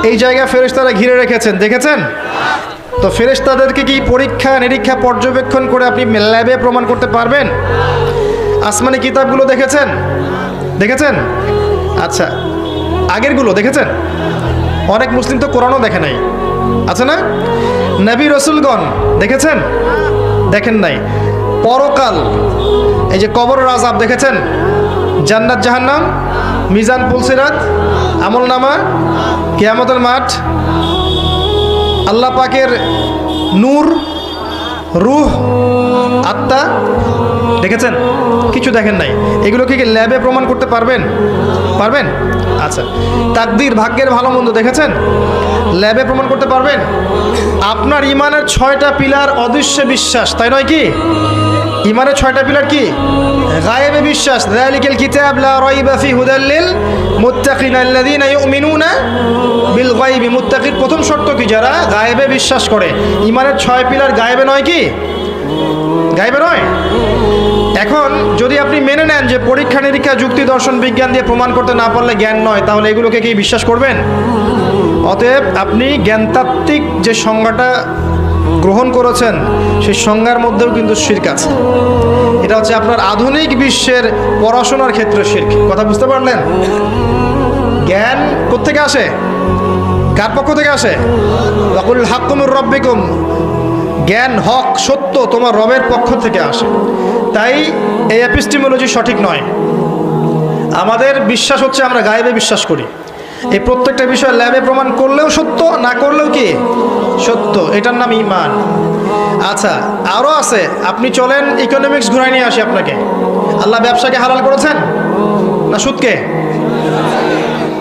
এই জায়গা ফেরেশতারা ঘিরে রেখেছেন, দেখেছেন? তো ফেরেশতাদেরকে কি পরীক্ষা নিরীক্ষা পর্যবেক্ষণ করে আপনি ল্যাবে প্রমাণ করতে পারবেন? আসমানি কিতাবগুলো দেখেছেন? দেখেছেন? আচ্ছা, আগেরগুলো দেখেছেন? অনেক মুসলিম তো কোরআনও দেখে নাই, আছে না? নবী রসুলগণ দেখেছেন? দেখেন নাই। পরকাল, এই যে কবরের আযাব দেখেছেন? জান্নাত জাহান্নাম, মিজান পুলসিরাত, আমলনামা, কিয়ামতের মাঠ, আল্লাহ পাকের নূর, রূহ, আত্মা দেখেছেন? কিছু দেখেন নাই। এগুলোকে কি ল্যাবে প্রমাণ করতে পারবেন? পারবেন? আচ্ছা, তাকদীর, ভাগ্যের ভালো মন্দ দেখেছেন? ল্যাবে প্রমাণ করতে পারবেন? আপনার ইমানের 6টা পিলার অদৃশ্য বিশ্বাস, তাই নয় কি? ইমানের 6টা পিলার কি? গায়েবে বিশ্বাস। যালিকাল কিতাব লা রাইবা ফি হুদাল লিল মুত্তাকিন আল্লাযীনা ইউমিনুনা বিল গায়বি। মুত্তাকির প্রথম শর্ত কি? যারা গায়েবে বিশ্বাস করে। ইমানের 6 পিলার গায়েবে নয় কি? গায়েবে নয়। এখন যদি আপনি মেনে নেন যে পরীক্ষা নিরীক্ষা, যুক্তি, দর্শন, বিজ্ঞান দিয়ে প্রমাণ করতে না পারলে জ্ঞান নয়, তাহলে এগুলোকে কি বিশ্বাস করবেন? অতএব আপনি জ্ঞানতাত্ত্বিক যে সংজ্ঞাটা গ্রহণ করেছেন সেই সংজ্ঞার মধ্যেও কিন্তু শিরক আছে। এটা হচ্ছে আপনার আধুনিক বিশ্বের পড়াশোনার ক্ষেত্রে শিরক। কথা বুঝতে পারলেন? জ্ঞান কোত্থেকে আসে? কার পক্ষ থেকে আসে? ওয়াকুল হাক্কু মির রাব্বিকুম। জ্ঞান, হক, সত্য তোমার রবের পক্ষ থেকে আসে। তাই এই এপিস্টিমোলজি সঠিক নয়। আমাদের বিশ্বাস হচ্ছে আমরা গায়েবে বিশ্বাস করি। এই প্রত্যেকটা বিষয় ল্যাবে প্রমাণ করলেও সত্য, না করলেও কি সত্য। এটার নাম ঈমান। আচ্ছা, আরও আছে। আপনি চলেন ইকোনমিক্স ঘুরাই নিয়ে আসি আপনাকে। আল্লাহ ব্যবসাকে হালাল করেছেন না সুদকে?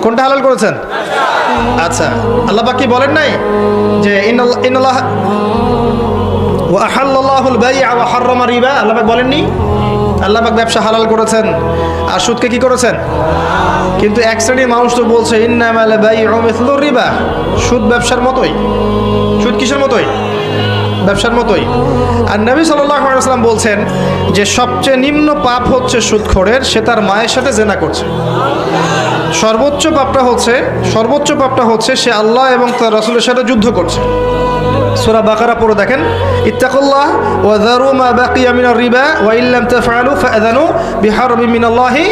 কোনটা হালাল করেছেন? আচ্ছা, আল্লাহ পাক কি বলেন নাই যে ইন্নাল্লাহ ওয়া আহাল্লাল্লাহুল বাই'a ওয়া হাররামা রিবা? আল্লাহ পাক বলেননি? আল্লাহ পাক ব্যবসা হালাল করেছেন আর সুদকে কি করেছেন? কিন্তু এক শ্রেণীর মানুষ তো বলছে ইন্নামাল বাই'উ মিসলুর রিবা। সুদ ব্যবসার মতোই। সুদ কিসের মতোই? ব্যবসার মতোই। আর নবী সাল্লাল্লাহু আলাইহি ওয়াসাল্লাম বলছেন যে সবচেয়ে নিম্ন পাপ হচ্ছে সুদখোরের সে তার মায়ের সাথে জিনা করছে। সর্বোচ্চ পাপটা হচ্ছে সে আল্লাহ এবং তার রাসূলের সাথে যুদ্ধ করছে। সূরা বাকারা পড়ে দেখেন, ইত্তাকুল্লাহ ওয়া যারু মা বাকিয়া মিনার রিবা ওয়া ইল্লাম তাফআলু ফাআযানু বিহারবিন মিনাল্লাহি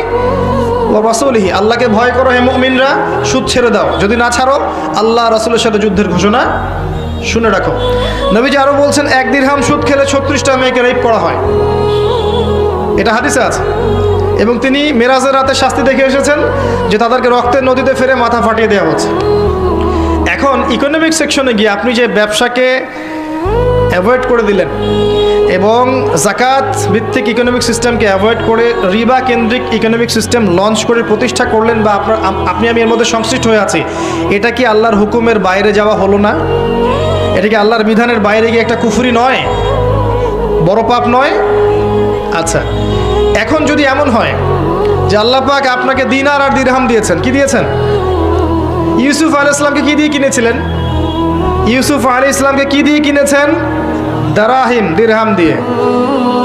ওয়া রাসূলিহি। আল্লাহকে ভয় করো হে মুমিনরা, সুদ ছেড়ে দাও। যদি না ছাড়ো আল্লাহ রাসূলের সাথে যুদ্ধের ঘোষণা শুনে রাখো। নবীজি আরো বলছেন 1 দিরহাম সুদ খেলে 36টা মেয়েকে রেপ করা হয়। এটা হাদিসে আছে। এবং তিনি মেরাজের রাতে শাস্তি দেখে এসেছেন যে তাদেরকে রক্তের নদীতে ফেলে মাথা ফাটিয়ে দেওয়া হচ্ছে। এখন ইকোনমিক সেকশনে গিয়ে আপনি যে ব্যবসাকে অ্যাভয়েড করে দিলেন এবং জাকাত ভিত্তিক ইকোনমিক সিস্টেমকে অ্যাভয়েড করে রিবা কেন্দ্রিক ইকোনমিক সিস্টেম লঞ্চ করে প্রতিষ্ঠা করলেন, বা আপনি আমি এর মধ্যে সংশ্লিষ্ট হয়ে আছি, এটা কি আল্লাহর হুকুমের বাইরে যাওয়া হলো না? এটা কি আল্লাহর বিধানের বাইরে গিয়ে একটা কুফরি নয়? বড় পাপ নয়? আচ্ছা, এখন যদি এমন হয় যে আল্লাহ পাক আপনাকে দিনার আর দিরহাম দিয়েছেন, কি দিয়েছেন? ইউসুফ আলাইহিস সালামকে কি দিয়ে কিনেছিলেন? ইউসুফ আলাইহিস সালামকে কি দিয়ে কিনেছেন? দারাহিম, দিরহাম দিয়ে।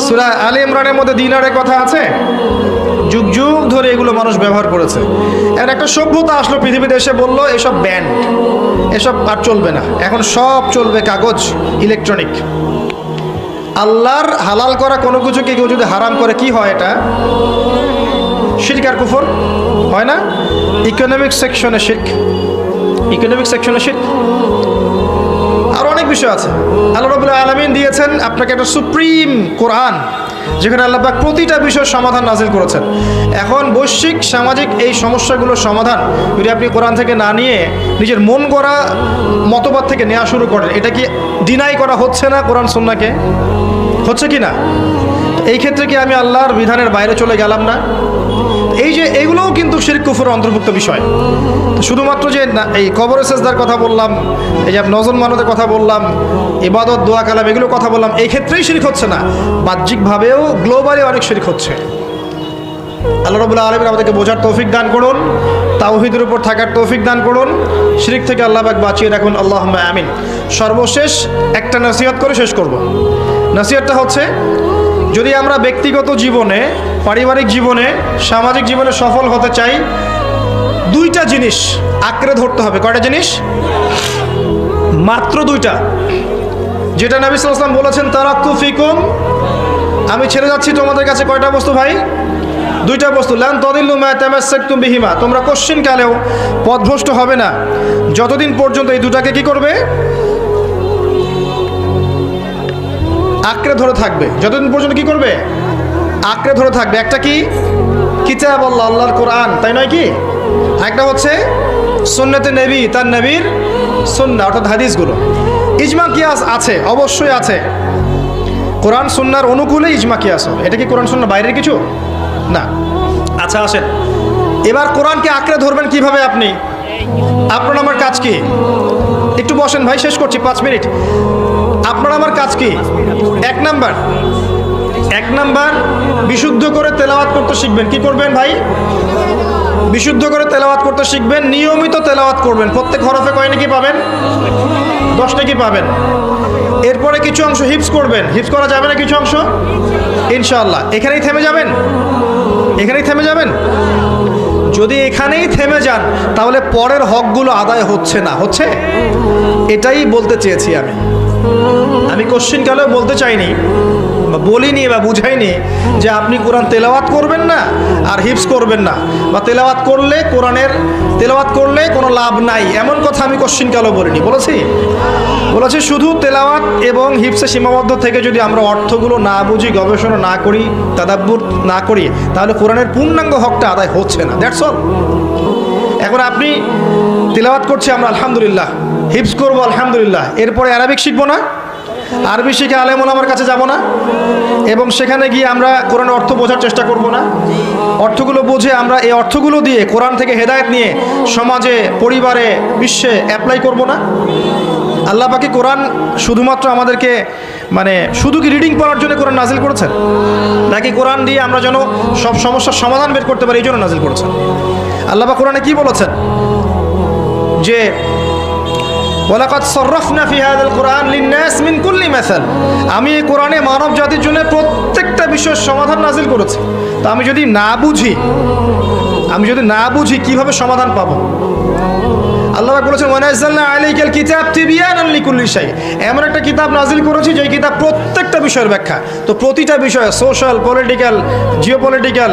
সূরা আলে ইমরানের মধ্যে দিনারের কথা আছে। যুগ যুগ ধরে এগুলো মানুষ ব্যবহার করেছে। এর একটা সভ্যতা আসলো পৃথিবীতে, এসে বললো এসব ব্যান্ড, এসব আর চলবে না, এখন সব চলবে কাগজ, ইলেকট্রনিক। আল্লাহর হালাল করা কোনো কিছুকে কেউ যদি হারাম করে কি হয়? এটা শিরক আর কুফর হয় না? ইকোনমিক সেকশনে শিরক, ইকোনমিক সেকশনে শিরক। আর অনেক বিষয় আছে। আল্লাহ রাব্বুল আলামিন দিয়েছেন আপনাকে একটা সুপ্রিম কোরআন, যেখানে আল্লাহ পাক প্রতিটা বিষয়ের সমাধান নাজিল করেছেন। এখন বৈশ্বিক সামাজিক এই সমস্যাগুলোর সমাধান যদি আপনি কোরআন থেকে না নিয়ে নিজের মন গড়া মতবাদ থেকে নেওয়া শুরু করেন, এটা কি ডিনাই করা হচ্ছে না কোরআন সুন্নাহকে? হচ্ছে কি না? এই ক্ষেত্রে কি আমি আল্লাহর বিধানের বাইরে চলে গেলাম না? এই যে এইগুলোও কিন্তু শিরক কুফরের অন্তর্ভুক্ত বিষয়। শুধুমাত্র যে এই কবরে সেজদার কথা বললাম, এই যে নজর মানতের কথা বললাম, ইবাদত, দোয়া, কালাম, এগুলো কথা বললাম, এই ক্ষেত্রেই শিরক হচ্ছে না, বাহ্যিকভাবেও গ্লোবালি অনেক শিরক হচ্ছে। আল্লাহ রাব্বুল আলামিন আমাদেরকে বোঝার তৌফিক দান করুন, তাওহীদের উপর থাকার তৌফিক দান করুন, শিরক থেকে আল্লাহ পাক বাঁচিয়ে রাখুন। আল্লাহুম্মা আমিন। সর্বশেষ একটা নসিহত করে শেষ করব। নসিহতটা হচ্ছে, যদি আমরা ব্যক্তিগত জীবনে, পারিবারিক জীবনে, সামাজিক জীবনে সফল হতে চাই, 2টা জিনিস আঁকড়ে ধরতে হবে। কয়টা জিনিস? মাত্র 2টা, যেটা নবী সাল্লাল্লাহু আলাইহি ওয়াসাল্লাম বলেছেন, তারাক্তু ফিকুম, আমি ছেড়ে যাচ্ছি তোমাদের কাছে কয়টা বস্তু ভাই? 2টা বস্তু। লান তাদিল্লু মা তামাসসাকতুম বিহিমা, তোমরা কোশ্চিনকালেও পথভ্রষ্ট হবে না যতদিন পর্যন্ত এই 2টাকে কি করবে? আঁকড়ে ধরে থাকবে। যতদিন পর্যন্ত কি করবে? আঁকড়ে ধরে থাকবে। একটা কি? কিতাব আল্লাহ, আল্লাহর কোরআন, তাই নয় কি? একটা হচ্ছে সুন্নতে নবী, তার নবীর সুন্নাহ অর্থাৎ হাদিসগুলো। ইজমা কিয়াস আছে, অবশ্যই আছে। কোরআন সুন্নাহর অনুকূলে ইজমা কিয়াস হবে। এটা কি কোরআন সুন্নাহ বাইরের কিছু না? আচ্ছা আসেন, এবার কোরআনকে আঁকড়ে ধরবেন কিভাবে আপনি? আপনার আমার কাজ কি? একটু বসেন ভাই, শেষ করছি 5 মিনিট। আপনার আমার কাজ কি? এক নাম্বার বিশুদ্ধ করে তেলাওয়াত করতে শিখবেন। কি করবেন ভাই? বিশুদ্ধ করে তেলাওয়াত করতে শিখবেন, নিয়মিত তেলাওয়াত করবেন। প্রত্যেক হরফে কয় নাকি পাবেন? 10 নাকি পাবেন। এরপরে কিছু অংশ হিফজ করবেন। হিফজ করা যাবে না কিছু অংশ? ইনশাআল্লাহ। এখানেই থেমে যাবেন? এখানেই থেমে যাবেন? যদি এখানেই থেমে যান তাহলে পরের হকগুলো আদায় হচ্ছে না। হচ্ছে? এটাই বলতে চেয়েছি আমি কোশ্চিন কালেও বলতে চাইনি বা বলিনি বা বুঝাইনি যে আপনি কোরআন তেলাওয়াত করবেন না আর হিফজ করবেন না, বা তেলাওয়াত করলে কোনো লাভ নাই, এমন কথা আমি কোশ্চিন কালেও বলিনি। বলেছি শুধু তেলাওয়াত এবং হিফজে সীমাবদ্ধ থেকে যদি আমরা অর্থগুলো না বুঝি, গবেষণা না করি, তাদাব্বুর না করি, তাহলে কোরআনের পূর্ণাঙ্গ হকটা আদায় হচ্ছে না। That's all. এখন আপনি তেলাওয়াত করছি আমরা আলহামদুলিল্লাহ, হিফজ করবো আলহামদুলিল্লাহ, এরপরে আরবিক শিখবো না? আরবি শিখে আলেম ওলামার কাছে যাব না? এবং সেখানে গিয়ে আমরা কোরআনের অর্থ বোঝার চেষ্টা করব না? অর্থগুলো বুঝে আমরা এই অর্থগুলো দিয়ে কোরআন থেকে হেদায়েত নিয়ে সমাজে, পরিবারে, বিশ্বে অ্যাপ্লাই করব না? আল্লাহ পাক কি কোরআন শুধুমাত্র আমাদেরকে শুধু কি রিডিং পড়ার জন্য কোরআন নাজিল করেছেন, নাকি কোরআন দিয়ে আমরা যেন সব সমস্যার সমাধান বের করতে পারি এই জন্য নাজিল করেছেন? আল্লাহ পাক কোরআনে কি বলেছেন? যে ওয়ালাকাদ সাররাফনা ফি হাযাল কুরআন লিন-নাস মিন কুল্লি মাসাল, আমি এই কোরআনে মানব জাতির জন্য প্রত্যেকটা বিষয়ের সমাধান নাজিল করেছি। তো আমি যদি না বুঝি কিভাবে সমাধান পাবো? আল্লাহ পাক বলেছেন ওয়ানাজ্জালনা আলাইকাল কিতাব তিবয়ানান লিকুল্লি শাই, এমন একটা কিতাব নাজিল করেছি যে কিতাব প্রত্যেকটা বিষয়ের ব্যাখ্যা। তো প্রতিটা বিষয়, সোশ্যাল, পলিটিক্যাল, জিওপলিটিক্যাল,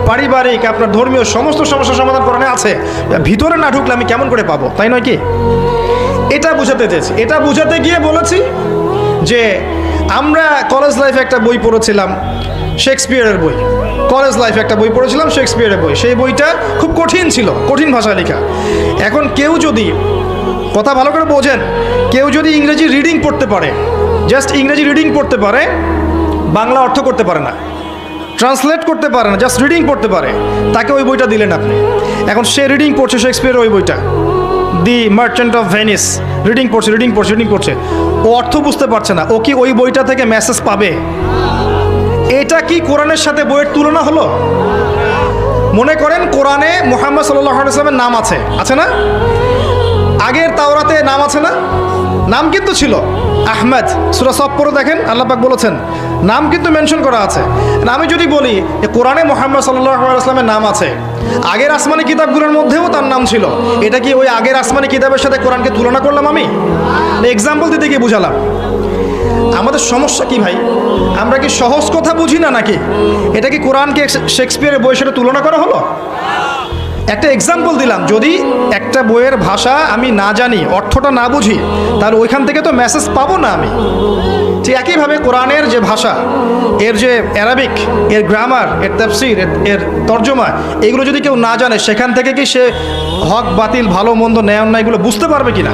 পারিবারিক, আপনার ধর্মীয় সমস্ত সমস্যার সমাধান কোরআনে আছে। ভিতরে না ঢুকলে আমি কেমন করে পাবো? তাই নয় কি? এটা বুঝাতে চেয়েছি। এটা বুঝাতে গিয়ে বলেছি যে আমরা কলেজ লাইফে একটা বই পড়েছিলাম, শেক্সপিয়ারের বই। কলেজ লাইফে একটা বই পড়েছিলাম, শেক্সপিয়ারের বই। সেই বইটা খুব কঠিন ছিল, কঠিন ভাষায় লেখা। এখন কেউ যদি, কথা ভালো করে বোঝেন, কেউ যদি ইংরেজি রিডিং পড়তে পারে, জাস্ট ইংরেজি রিডিং পড়তে পারে, বাংলা অর্থ করতে পারে না, ট্রান্সলেট করতে পারে না, জাস্ট রিডিং পড়তে পারে, তাকে ওই বইটা দিলেন আপনি। এখন সে রিডিং পড়ছে শেক্সপিয়ারের ওই বইটা, দি মার্চেন্ট অফ ভেনিস, রিডিং পড়ছে, ও অর্থ বুঝতে পারছে না। ও কি ওই বইটা থেকে মেসেজ পাবে? এটা কি কোরআনের সাথে বইয়ের তুলনা হলো? মনে করেন কোরআনে মুহাম্মদ সাল্লাল্লাহু আলাইহি ওয়াসাল্লামের নাম আছে না? আগের তাওরাতে নাম আছে না? নাম কিন্তু ছিল আহমেদ। সূরা সফ পড়ে দেখেন, আল্লাহ পাক বলেছেন নাম কিন্তু মেনশন করা আছে। আমি যদি বলি যে কোরআনে মুহাম্মদ সাল্লাল্লাহু আলাইহি ওয়াসাল্লামের নাম আছে, আগের আসমানি কিতাবগুলোর মধ্যেও তার নাম ছিল, এটা কি ওই আগের আসমানি কিতাবের সাথে কোরআনকে তুলনা করলাম? আমি এক্সাম্পল দিতে গিয়ে বুঝালাম। আমাদের সমস্যা কি ভাই? আমরা কি সহজ কথা বুঝি না নাকি? এটা কি কোরআনকে শেক্সপিয়ারের বইয়ের সাথে তুলনা করা হলো? একটা এক্সাম্পল দিলাম। যদি একটা বইয়ের ভাষা আমি না জানি, অর্থটা না বুঝি, তাহলে ওইখান থেকে তো মেসেজ পাবো না আমি। ঠিক একইভাবে কোরআনের যে ভাষা, এর যে অ্যারাবিক, এর গ্রামার, এর তাফসীর, এর তর্জমা, এগুলো যদি কেউ না জানে, সেখান থেকে কি সে হক বাতিল, ভালো মন্দ, ন্যায় অন্যায় এগুলো বুঝতে পারবে কিনা?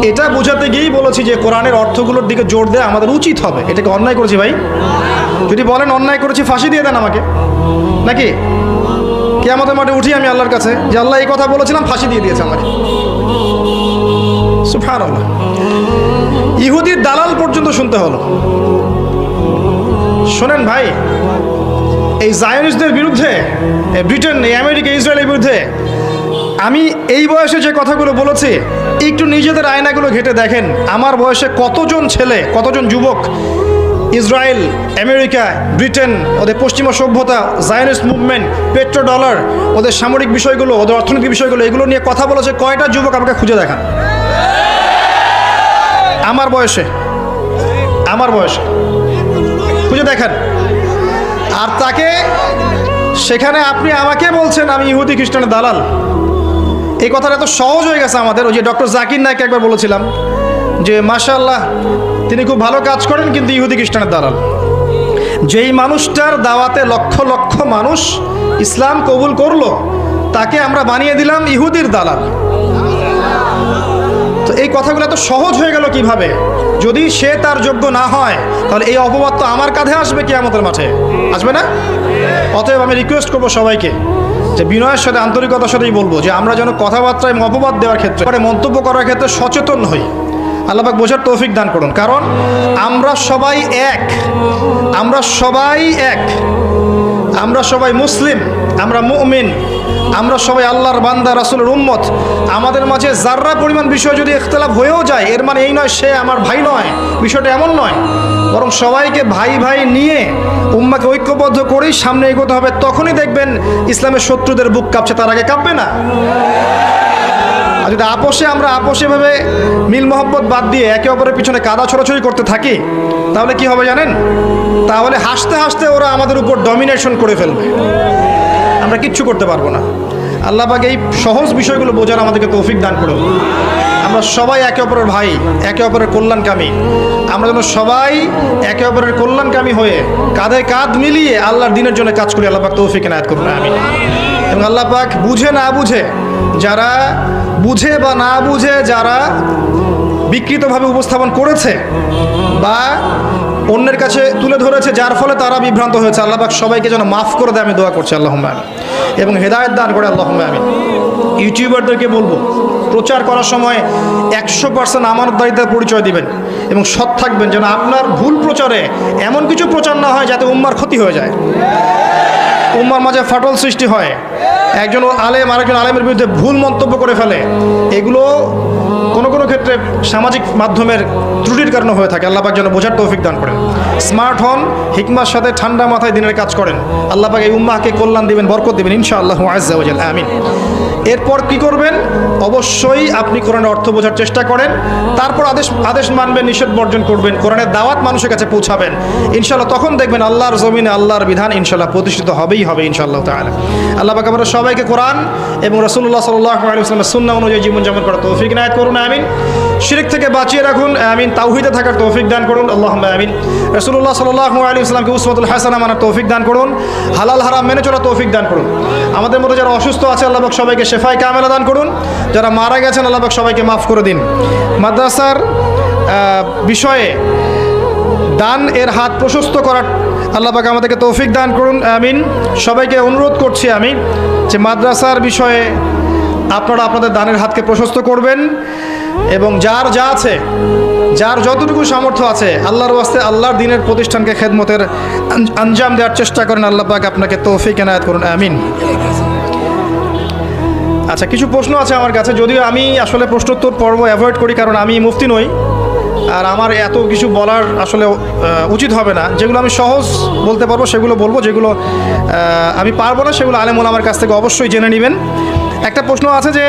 এটা বোঝাতে গিয়েই বলেছি যে কোরআনের অর্থগুলোর দিকে জোর দেওয়া আমাদের উচিত হবে। এটাকে অন্যায় করেছি ভাই? যদি বলেন অন্যায় করেছি, ফাঁসি দিয়ে দেন আমাকে, নাকি কিয়ামতের মাঠে উঠি আমি আল্লাহর কাছে যে আল্লাহ এই কথা বলেছিলাম, ফাঁসি দিয়ে দিয়েছে আমাকে। সুবহানাল্লাহ। ইহুদির দালাল পর্যন্ত শুনতে হলো। শোনেন ভাই, এই জায়নিস্টদের বিরুদ্ধে, ব্রিটেন, আমেরিকা, ইসরায়েলের বিরুদ্ধে আমি এই বয়সে যে কথাগুলো বলেছি, একটু নিজেদের আয়নাগুলো ঘেঁটে দেখেন। আমার বয়সে কতজন ছেলে, কতজন যুবক ইসরায়েল, আমেরিকা, ব্রিটেন, ওদের পশ্চিমা সভ্যতা, জায়নিস্ট মুভমেন্ট, পেট্রো ডলার, ওদের সামরিক বিষয়গুলো, ওদের অর্থনৈতিক বিষয়গুলো, এগুলো নিয়ে কথা বলেছে। কয়টা যুবক আমাকে খুঁজে দেখান আমার বয়সে খুঁজে দেখান। আর তাকে সেখানে আপনি আমাকে বলছেন আমি ইহুদি খ্রিস্টানের দালাল। এই কথাটা এত সহজ হয়ে গেছে আমাদের। ওই যে ডক্টর জাকির নায়েককে একবার বলেছিলাম যে মাশাআল্লাহ তিনি খুব ভালো কাজ করেন, কিন্তু ইহুদি খ্রিস্টানের দালাল। যেই মানুষটার দাওয়াতে লক্ষ লক্ষ মানুষ ইসলাম কবুল করলো, তাকে আমরা বানিয়ে দিলাম ইহুদির দালাল। তো এই কথাগুলো এত সহজ হয়ে গেল কিভাবে? যদি সে তার যোগ্য না হয় তাহলে এই অপবাদ তো আমার কাঁধে আসবে কিয়ামতের মাঠে, আসবে না? অতএব আমি রিকোয়েস্ট করবো সবাইকে যে বিনয়ের সাথে আন্তরিকতার সাথেই বলবো যে আমরা যেন কথাবার্তা এবং অপবাদ দেওয়ার ক্ষেত্রে, মন্তব্য করার ক্ষেত্রে সচেতন হই। আল্লাহ পাক বোঝার তৌফিক দান করুন। কারণ আমরা সবাই এক, আমরা সবাই এক, আমরা সবাই মুসলিম, আমরা মুমিন, আমরা সবাই আল্লাহর বান্দা, রাসূলের উম্মত। আমাদের মাঝে যাররা পরিমাণ বিষয় যদি ইখতিলাফ হয়েও যায়, এর মানে এই নয় সে আমার ভাই নয়, বিষয়টা এমন নয়। বরং সবাইকে ভাই ভাই নিয়ে উম্মাকে ঐক্যবদ্ধ করেই সামনে এগোতে হবে। তখনই দেখবেন ইসলামের শত্রুদের বুক কাঁপছে, তার আগে কাঁপবে না। আর যদি আমরা আপোষে ভাবে মিল মোহব্বত বাদ দিয়ে একে অপরের পিছনে কাদা ছড়াছড়ি করতে থাকি, তাহলে কি হবে জানেন? তাহলে হাসতে হাসতে ওরা আমাদের উপর ডমিনেশন করে ফেলবে, আমরা কিচ্ছু করতে পারবো না। আল্লাহ পাক এই সহজ বিষয়গুলো বোঝার আমাদেরকে তৌফিক দান করুন। আমরা সবাই একে অপরের ভাই, একে অপরের কল্যাণকামী। আমরা যেন সবাই একে অপরের কল্যাণকামী হয়ে কাঁধে কাঁধ মিলিয়ে আল্লাহর দিনের জন্য কাজ করি। আল্লাহ পাক তৌফিক এনায়েত করুন, আমিন। এবং আল্লাহ পাক বুঝে না বুঝে, যারা বুঝে বা না বুঝে যারা বিকৃতভাবে উপস্থাপন করেছে বা অন্যের কাছে তুলে ধরেছে, যার ফলে তারা বিভ্রান্ত হয়েছে, আল্লাহ পাক সবাইকে যেন মাফ করে দেয়, আমি দোয়া করছি আল্লাহুম্মা আমিন। এবং হেদায়েত দান করে আল্লাহুম্মা আমিন। ইউটিউবারদেরকে বলবো, প্রচার করার সময় 100% আমানতদারিতার পরিচয় দিবেন এবং সৎ থাকবেন, যেন আপনার ভুল প্রচারে এমন কিছু প্রচার না হয় যাতে উম্মার ক্ষতি হয়ে যায়, উম্মার মাঝে ফাটল সৃষ্টি হয়, একজন আলেম আরেকজন আলেমের বিরুদ্ধে ভুল মন্তব্য করে ফেলে। এগুলো কোনো ক্ষেত্রে সামাজিক মাধ্যমের ত্রুটির কারণে হয়ে থাকে। আল্লাহ পাক যেন বোঝার তৌফিক দান করেন। স্মার্ট হন, হিকমার সাথে ঠান্ডা মাথায় দিনের কাজ করেন। আল্লাহ পাক এই উম্মাহকে কল্যাণ দিবেন, বরকত দিবেন ইনশাআল্লাহু আযজা ওয়া জাল, আমিন। এরপর কি করবেন? অবশ্যই আপনি কোরআনের অর্থ বোঝার চেষ্টা করেন, তারপর আদেশ মানবেন, নিষেধ বর্জন করবেন, কোরআনের দাওয়াত মানুষের কাছে পৌঁছাবেন ইনশাআল্লাহ। তখন দেখবেন আল্লাহর জমিনে আল্লাহর বিধান ইনশাআল্লাহ প্রতিষ্ঠিত হবেই হবে ইনশাআল্লাহ তাআলা। আল্লাহ পাক আমাদের সবাইকে কোরআন এবং রাসূলুল্লাহ সাল্লাল্লাহু আলাইহি ওয়াসাল্লামের সুন্নাহ অনুযায়ী জীবনযাপন করার তৌফিক ইনায়েত করুন, আমিন। শিরক থেকে বাঁচিয়ে রাখুন, আমিন। তাওহীদে থাকার তৌফিক দান করুন, আল্লাহুম্মা আমিন। রাসূলুল্লাহ সাল্লাল্লাহু আলাইহি ওয়াসাল্লামকে উসওয়াতুল হাসানাহ মানার তৌফিক দান করুন, হালাল হারাম মেনে চলার তৌফিক দান করুন। আমাদের মধ্যে যারা অসুস্থ আছে আল্লাহ পাক সবাইকে শেফায়ে কামেলা দান করুন, যারা মারা গেছেন আল্লাহ পাক সবাইকে মাফ করে দিন। মাদ্রাসার বিষয়ে দান এর হাত প্রশস্ত করার আল্লাহ পাক আমাদেরকে তৌফিক দান করুন, আমিন। সবাইকে অনুরোধ করছি আমি যে মাদ্রাসার বিষয়ে আপনারা আপনাদের দানের হাতকে প্রশস্ত করবেন এবং যার যা আছে, যার যতটুকু সামর্থ্য আছে, আল্লাহর ওয়াস্তে আল্লাহর দ্বীনের প্রতিষ্ঠানকে খেদমতের আঞ্জাম দেওয়ার চেষ্টা করেন। আল্লাহ পাক আপনাকে তৌফিক এনায়েত করুন, আমিন। আচ্ছা, কিছু প্রশ্ন আছে আমার কাছে, যদিও আমি আসলে প্রশ্নোত্তর পর্ব অ্যাভয়েড করি, কারণ আমি মুফতি নই আর আমার এত কিছু বলার আসলে উচিত হবে না। যেগুলো আমি সহজ বলতে পারবো সেগুলো বলবো, যেগুলো আমি পারবো না সেগুলো আলেম ওলামার কাছ থেকে অবশ্যই জেনে নেবেন। একটা প্রশ্ন আছে যে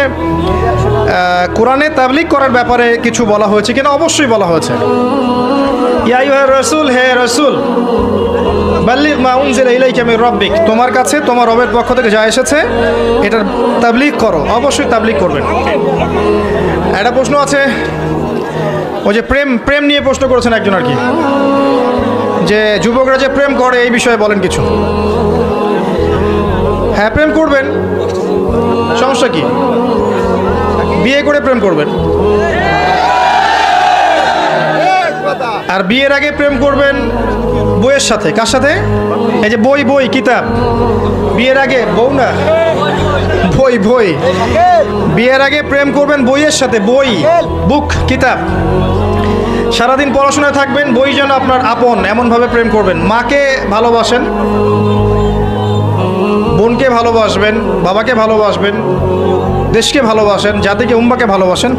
কোরআনে তাবলীগ করার ব্যাপারে কিছু বলা হয়েছে কিনা? অবশ্যই বলা হয়েছে। ইয়া আইয়ুহার রাসূল, হে রাসূল, বাল্লিগ মা উনজিলা ইলাইকা মির রাব্বিক, তোমার কাছে তোমার রবের পক্ষ থেকে যা এসেছে এটার তাবলীগ করো, অবশ্যই তাবলীগ করবেন। একটা প্রশ্ন আছে, ওই যে প্রেম নিয়ে প্রশ্ন করেছেন একজন আর কি, যে যুবকরা যে প্রেম করে এই বিষয়ে বলেন কিছু। হ্যাঁ, প্রেম করবেন, সমস্যা কি? বিয়ে করে প্রেম করবেন, আর বিয়ের আগে প্রেম করবেন বইয়ের সাথে। কার সাথে? এই যে বই কিতাব। বিয়ের আগে বউ না, বই। বিয়ের আগে প্রেম করবেন বইয়ের সাথে, বই, বুক, কিতাব। সারাদিন পড়াশোনায় থাকবেন, বই যেন আপনার আপন, এমনভাবে প্রেম করবেন। মাকে ভালোবাসেন, বোনকে ভালোবাসবেন, বাবাকে ভালোবাসবেন, দেশকে ভালোবাসেন, জাতিকে উম্মাকে ভালোবাসেন।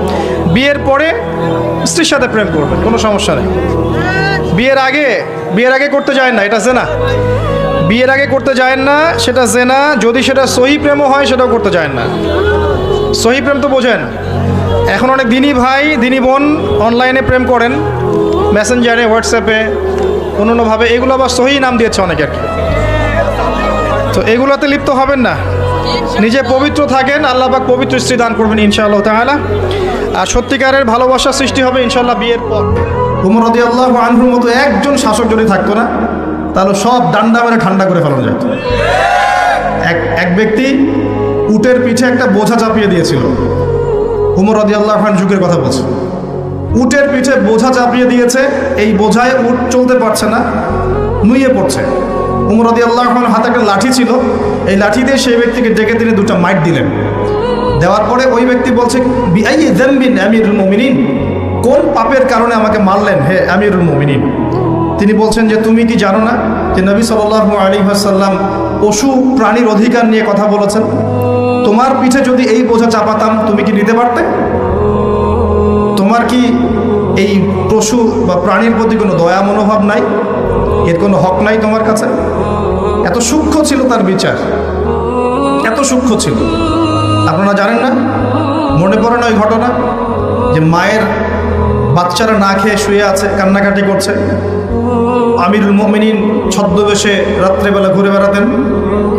বিয়ের পরে স্ত্রীর সাথে প্রেম করবেন, কোনো সমস্যা নেই। বিয়ের আগে করতে যায় না, এটা জেনা। বিয়ের আগে করতে যায় না, সেটা জেনা। যদি সেটা সহি প্রেমও হয় সেটাও করতে যায় না। সহি প্রেম তো বোঝেন, এখন অনেক দিনী ভাই দিনী বোন অনলাইনে প্রেম করেন, মেসেঞ্জারে, হোয়াটসঅ্যাপে, অন্যান্যভাবে। এগুলো আবার সহি নাম দিয়েছে অনেকে আর কি। তো এগুলোতে লিপ্ত হবেন না, নিজে পবিত্র থাকেন, আল্লাহ পাক পবিত্র স্ত্রী দান করবেন ইনশাআল্লাহ তাআলা। আর সত্যিকারের ভালোবাসা সৃষ্টি হবে ইনশাআল্লাহ বিয়ের পর। উমর রাদিয়াল্লাহু আনহুর মতো একজন শাসক যদি থাকতো না, তাহলে সব ডান্ডা মেরে ঠান্ডা করে ফেলানো যেত। এক ব্যক্তি উটের পিঠে একটা বোঝা চাপিয়ে দিয়েছিল, উমর রাদিয়াল্লাহু আনহু যুগের কথা বলছে। উটের পিঠে বোঝা চাপিয়ে দিয়েছে, এই বোঝায় উট চলতে পারছে না, নুয়ে পড়ছে। উমর রাদিয়াল্লাহু আনহুর হাতে একটা লাঠি ছিল, এই লাঠি দিয়ে সেই ব্যক্তিকে ডেকে তিনি দুটো মাইট দিলেন। দেওয়ার পরে ওই ব্যক্তি বলছে, বিআইয়ি যামবিন আমিরুল মুমিনিন, কোন পাপের কারণে আমাকে মারলেন হে আমিরুল মুমিনিন? তিনি বলছেন যে তুমি কি জানো না যে নবী সাল্লাল্লাহু আলাইহি ওয়াসাল্লাম পশু প্রাণীর অধিকার নিয়ে কথা বলেছেন? তোমার পিঠে যদি এই বোঝা চাপাতাম তুমি কি নিতে পারতে? তোমার কি এই পশু বা প্রাণীর প্রতি কোনো দয়া মনোভাব নাই? এর কোনো হক নাই তোমার কাছে? এত সূক্ষ্ম ছিল তার বিচার, এত সূক্ষ্ম ছিল। আপনারা জানেন না, মনে পড়ে না ওই ঘটনা যে মায়ের বাচ্চারা না খেয়ে শুয়ে আছে, কান্নাকাটি করছে। আমিরুল মুমিনিন ছদ্মবেশে রাত্রেবেলা ঘুরে বেড়াতেন।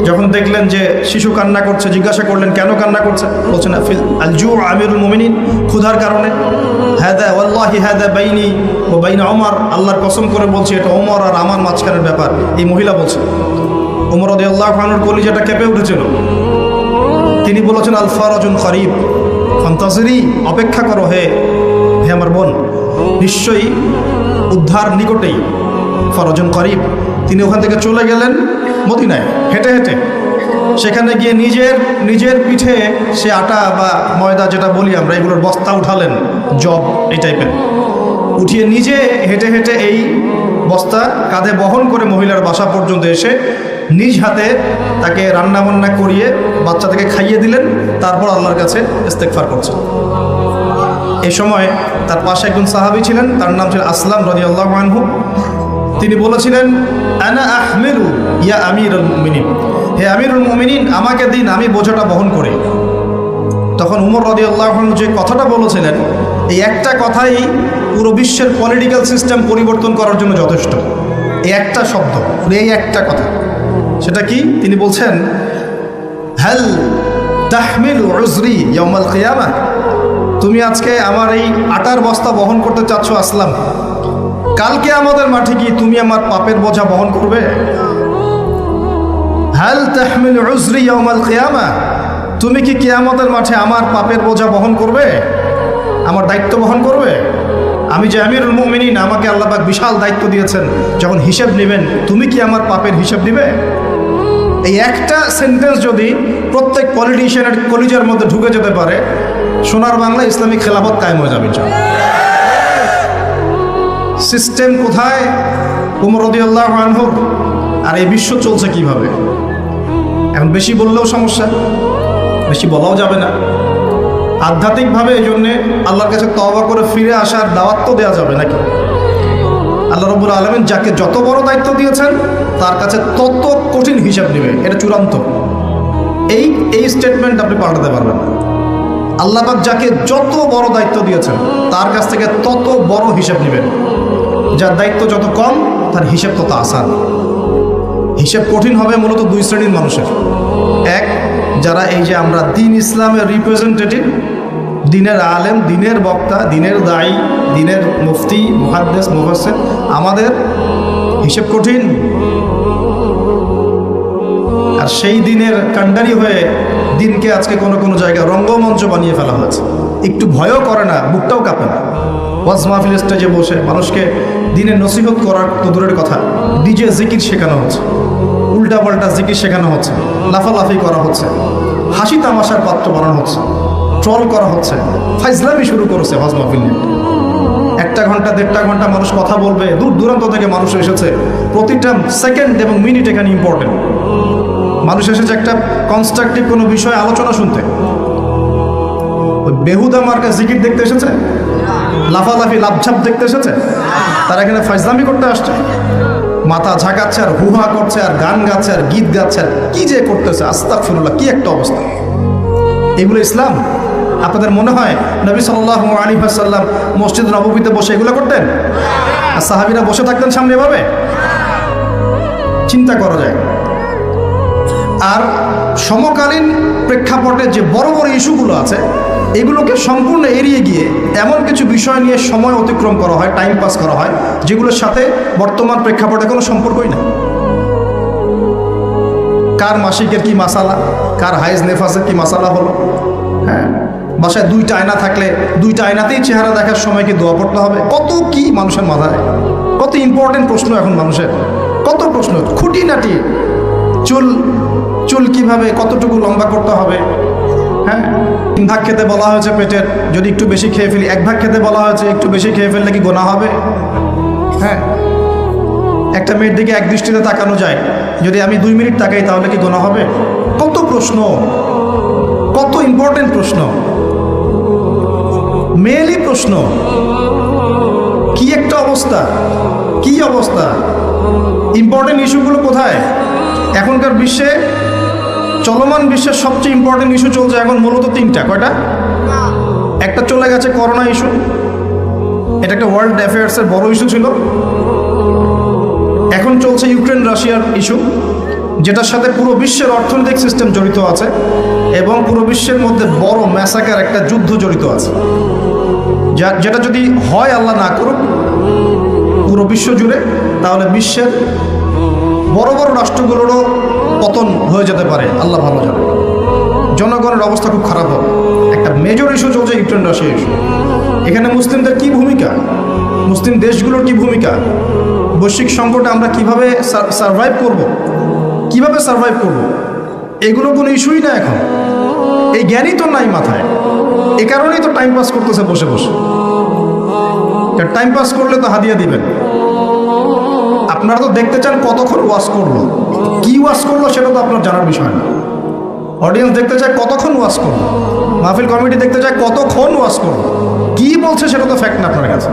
যখন দেখলেন যে শিশু কান্না করছে, জিজ্ঞাসা করলেন কেন কান্না করছে? বলছেন ফিল আল জু আমিরুল মুমিনিন, ক্ষুধার কারণে। হাদা ওয়াল্লাহি হাদা বাইনি ও বাইনা ওমর, আল্লাহর কসম করে বলছি এটা ওমর আর আমার মাঝখানের ব্যাপার। এই মহিলা বলছে। ওমর রাদিয়াল্লাহু আনহুর কলিজাটা কেঁপে উঠেছিল। তিনি বলেছেন আল ফারাজুন করিব ফান্তাজিরি, অপেক্ষা করো হে আমার বোন, নিশ্চয়ই উদ্ধার নিকটেই। ফরজন করিব। তিনি ওখান থেকে চলে গেলেন মদিনায় হেঁটে হেঁটে। সেখানে গিয়ে নিজের পিঠে সে আটা বা ময়দা যেটা বলি আমরা, এগুলোর বস্তা উঠালেন, জব এই টাইপের উঠিয়ে নিজে হেঁটে হেঁটে এই বস্তা কাঁধে বহন করে মহিলার বাসা পর্যন্ত এসে নিজ হাতে তাকে রান্না বান্না করিয়ে বাচ্চাটাকে খাইয়ে দিলেন। তারপর আল্লাহর কাছে ইস্তেগফার করছেন। এই সময় তার পাশে একজন সাহাবী ছিলেন, তার নাম ছিল আসলাম রাদিয়াল্লাহু আনহু। তিনি বলেছিলেন আনা আহমিলু ইয়া আমিরুল মুমিনিন, হে আমিরুল মুমিনিন আমাকে দিন, আমি বোঝাটা বহন করি। তখন উমর রাদিয়াল্লাহু আনহু যে কথাটা বলেছিলেন, এই একটা কথাই পুরো বিশ্বের পলিটিক্যাল সিস্টেম পরিবর্তন করার জন্য যথেষ্ট। এই একটা শব্দ, এই একটা কথা। সেটা কি? তিনি বলছেন হাল তাহমিলু উজরি ইয়াউমাল কিয়ামাহ, তুমি আজকে আমার এই আটার বস্তা বহন করতে চাচ্ছ আসলাম, কালকে আমাদের মাঠে কি তুমি আমার পাপের বোঝা বহন করবে? হাল তাহমিলু উজরি ইয়াউমাল কিয়ামাহ, তুমি কি কিয়ামতের মাঠে আমার পাপের বোঝা বহন করবে, আমার দায়িত্ব বহন করবে? আমি যে আমিরুল মুমিনিন, আমাকে আল্লাহ পাক বিশাল দায়িত্ব দিয়েছেন, যখন হিসেব নেবেন তুমি কি আমার পাপের হিসেব দিবে? এই একটা সেন্টেন্স যদি প্রত্যেক পলিটিশিয়ানের কলিজার মধ্যে ঢুকে যেতে পারে, সোনার বাংলা ইসলামিক খেলাফত কায়েম হয়ে যাবে। সিস্টেম কোথায়? উমর রাদিয়াল্লাহু আনহু। আর এই বিশ্ব চলছে কিভাবে? এখন বেশি বললেও সমস্যা, বেশি বলাও যাবে না। আধ্যাত্মিকভাবে এই জন্যে আল্লাহর কাছে তওবা করে ফিরে আসার দাওয়াত তো দেওয়া যাবে নাকি? আল্লাহ রাব্বুল আলামিন যাকে যত বড় দায়িত্ব দিয়েছেন তার কাছে তত কঠিন হিসাব নেবে, এটা চূড়ান্ত। এই স্টেটমেন্ট আপনি পাল্টাতে পারবেন না। আল্লাহ পাক যাকে যত বড় দায়িত্ব দিয়েছেন তার কাছ থেকে তত বড় হিসাব নেবেন। যার দায়িত্ব যত কম তার হিসাব তত আসান। হিসাব কঠিন হবে মূলত দুই শ্রেণীর মানুষের। এক, যারা এই যে আমরা দিন ইসলামের রিপ্রেজেন্টেটিভ, দিনের আলেম, দিনের বক্তা, দিনের দায়ী, দিনের মুফতি, মুহাদ্দিস, মুফাসসির, আমাদের হিসেব কঠিন। আর সেই দিনের কাণ্ডারি হয়ে দিনকে আজকে কোনো জায়গায় রঙ্গমঞ্চ বানিয়ে ফেলা হয়েছে। একটু ভয়ও করে না, বুকটাও কাঁপে না। ওয়াজ মাহফিল স্টেজে বসে মানুষকে দিনের নসিহত করার তো দূরের কথা, ডিজে জিকির শেখানো হচ্ছে, উল্টাপাল্টা জিকির শেখানো হচ্ছে, লাফালাফি করা হচ্ছে, হাসি তামাশার পাত্র বানানো হচ্ছে, ট্রল করা হচ্ছে, ফাইজলামি শুরু করেছে ওয়াজ মাহফিল নিয়ে। 1 ঘন্টা 1.5 ঘন্টা মানুষ কথা বলবে, দূর দূরান্ত থেকে মানুষ এসেছে, প্রতিটা সেকেন্ড এবং মিনিট এখানে ইম্পর্টেন্ট। মানুষ এসেছে একটা কনস্ট্রাকটিভ কোনো বিষয়ে আলোচনা শুনতে। ওই বেহুদা মার্কা জিকির দেখতে এসেছে, লাফালাফি লাভঝাপ দেখতে এসেছে। তারা এখানে ফাইজলামি করতে আসছে, মাথা ঝাঁকাচ্ছে আর হুহা করছে আর গান গাচ্ছে আর গীত গাচ্ছে আর কি যে করতেছে, আস্তাগফিরুল্লাহ, কি একটা অবস্থা। এগুলো ইসলাম? আপনাদের মনে হয় নবী সাল্লাল্লাহু আলাইহি ওয়াসাল্লাম মসজিদ নববীতে বসে এগুলো করতেন? আর সাহাবীরা বসে থাকতেন সামনে এভাবে? চিন্তা করা যায়। আর সমকালীন প্রেক্ষাপটে যে বড় বড় ইস্যুগুলো আছে, এগুলোকে সম্পূর্ণ এড়িয়ে গিয়ে এমন কিছু বিষয় নিয়ে সময় অতিক্রম করা হয়, টাইম পাস করা হয়, যেগুলোর সাথে বর্তমান প্রেক্ষাপটে কোনো সম্পর্কই না। কার মাসিকের কি মাসালা, কার হাইজ নেফাসের কি মাসালা হলো, হ্যাঁ, বাসায় দুইটা আয়না থাকলে দুইটা আয়নাতেই চেহারা দেখার সময় কি দোয়া পড়তে হবে? কত কি মানুষের মাথায়, কত ইম্পর্টেন্ট প্রশ্ন এখন মানুষের, কত প্রশ্ন খুঁটিনাটি। চুল কিভাবে কতটুকু লম্বা করতে হবে, হ্যাঁ 3 ভাগ খেতে বলা হয়েছে পেটের, যদি একটু বেশি খেয়ে ফেলি, 1 ভাগ খেতে বলা হয়েছে, একটু বেশি খেয়ে ফেললে কি গোনা হবে? হ্যাঁ, একটা মেয়ের দিকে এক দৃষ্টিতে তাকানো যায়, যদি আমি 2 মিনিট তাকাই তাহলে কি গোনা হবে? কত প্রশ্ন, কত ইম্পর্টেন্ট প্রশ্ন, মেয়েলি প্রশ্ন। কি একটা অবস্থা, কি অবস্থা! ইম্পর্টেন্ট ইস্যুগুলো কোথায়? এখনকার বিশ্বে, চলমান বিশ্বের সবচেয়ে ইম্পর্টেন্ট ইস্যু চলছে এখন মূলত 3টা। কয়টা? একটা চলে গেছে করোনা ইস্যু, এটা একটা ওয়ার্ল্ড অ্যাফেয়ার্সের বড় ইস্যু ছিল। এখন চলছে ইউক্রেন রাশিয়ার ইস্যু, যেটার সাথে পুরো বিশ্বের অর্থনৈতিক সিস্টেম জড়িত আছে এবং পুরো বিশ্বের মধ্যে বড় ম্যাসাকার একটা যুদ্ধ জড়িত আছে, যেটা যদি হয়, আল্লাহ না করুক, পুরো বিশ্ব জুড়ে, তাহলে বিশ্বের বড় বড় রাষ্ট্রগুলোরও পতন হয়ে যেতে পারে, আল্লাহ ভালো জানে। জনগণের অবস্থা খুব খারাপ হবে। একটা মেজর ইস্যু চলছে ইউক্রেন রাশিয়া ইস্যু। এখানে মুসলিমদের কি ভূমিকা, মুসলিম দেশগুলোর কি ভূমিকা, বৈশ্বিক সংকটে আমরা কিভাবে সারভাইভ করব, কিভাবে সারভাইভ করব, এগুলো কোনো ইস্যুই না এখন। এই জ্ঞানই তো নাই মাথায়, এ কারণেই তো টাইম পাস করতেছে বসে বসে। টাইম পাস করলে তো হাদিয়া দিবেন। আপনারা তো দেখতে চান কতক্ষণ ওয়াজ করলো, কি ওয়াজ করলো সেটা তো আপনার জানার বিষয় না। অডিয়েন্স দেখতে চায় কতক্ষণ ওয়াজ করলো, মাহফিল কমিটি দেখতে চায় কতক্ষণ ওয়াজ করলো, কি বলছে সেটা তো ফ্যাক্ট না আপনার কাছে।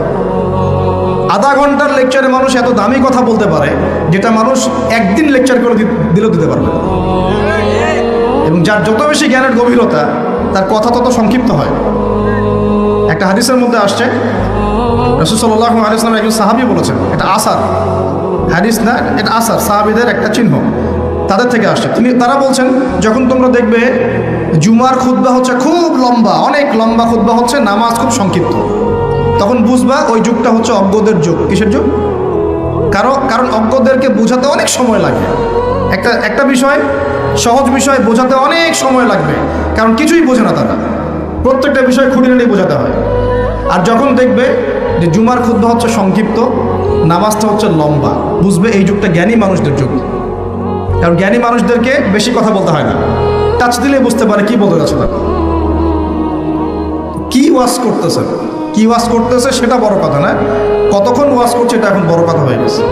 আধা ঘন্টার লেকচারে মানুষ এত দামি কথা বলতে পারে, যেটা মানুষ একদিন লেকচার করে দিলেও দিতে পারবে। এবং যার যত বেশি জ্ঞানের গভীরতা, তার কথা তত সংক্ষিপ্ত হয়। একটা হাদিসের মধ্যে আসছে, রাসূল সাল্লাল্লাহু আলাইহি ওয়াসাল্লাম একজন সাহাবী বলেছেন, এটা আসার হাদিস না, এটা আসার, সাহাবীদের একটা চিহ্ন, তাদের থেকে আসছে। তারা বলছেন, যখন তোমরা দেখবে জুমার খুতবা হচ্ছে খুব লম্বা, অনেক লম্বা খুতবা হচ্ছে, নামাজ খুব সংক্ষিপ্ত, তখন বুঝবা ওই যুগটা হচ্ছে অজ্ঞদের যুগ। কিসের যুগ? কারণ অজ্ঞদেরকে বোঝাতে অনেক সময় লাগে। একটা বিষয়, সহজ বিষয় বোঝাতে অনেক সময় লাগবে, কারণ কিছুই বোঝে না তারা, প্রত্যেকটা বিষয় খুঁটিনাটি বোঝাতে হয়। আর যখন দেখবে যে জুমার খুতবা হচ্ছে সংক্ষিপ্ত, নামাজটা হচ্ছে লম্বা, বুঝবে এই যুগটা জ্ঞানী মানুষদের যুগ। কারণ জ্ঞানী মানুষদেরকে বেশি কথা বলতে হয় না, টাচ দিলে বুঝতে পারে কি বলতে যাচ্ছে তারা, কি ওয়াজ করতেছে, কি ওয়াজ করতেছে সেটা বড় কথা না, কতক্ষণ ওয়াজ করছে এটা এখন বড় কথা হয়ে গেছে।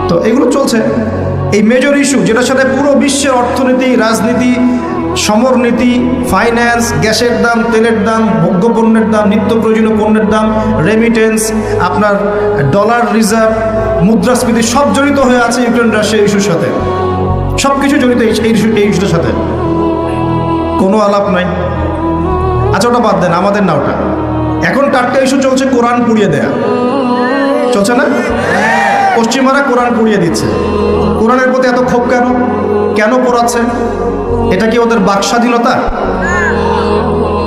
তো এগুলো চলছে, এই মেজর ইস্যু যেটার সাথে পুরো বিশ্বের অর্থনীতি, রাজনীতি, সমরনীতি, ফাইন্যান্স, গ্যাসের দাম, তেলের দাম, ভোগ্য পণ্যের দাম, নিত্য প্রয়োজনীয় পণ্যের দাম, রেমিটেন্স, আপনার ডলার রিজার্ভ, মুদ্রাস্ফীতি, সব জড়িত হয়ে আছে ইউক্রেন রাশিয়া ইস্যুর সাথে। সব কিছু জড়িত এই ইস্যুর সাথে, কোনো আলাপ নাই। আচ্ছা ওটা বাদ দেন, আমাদের না ওটা। এখন টাটকা ইস্যু চলছে কোরআন পুড়িয়ে দেয়া, চলছে না? পশ্চিমারা কোরআন পুড়িয়ে দিচ্ছে। কোরআনের প্রতি এত ক্ষোভ কেন, কেন পোড়াচ্ছে? এটা কি ওদের বাক স্বাধীনতা?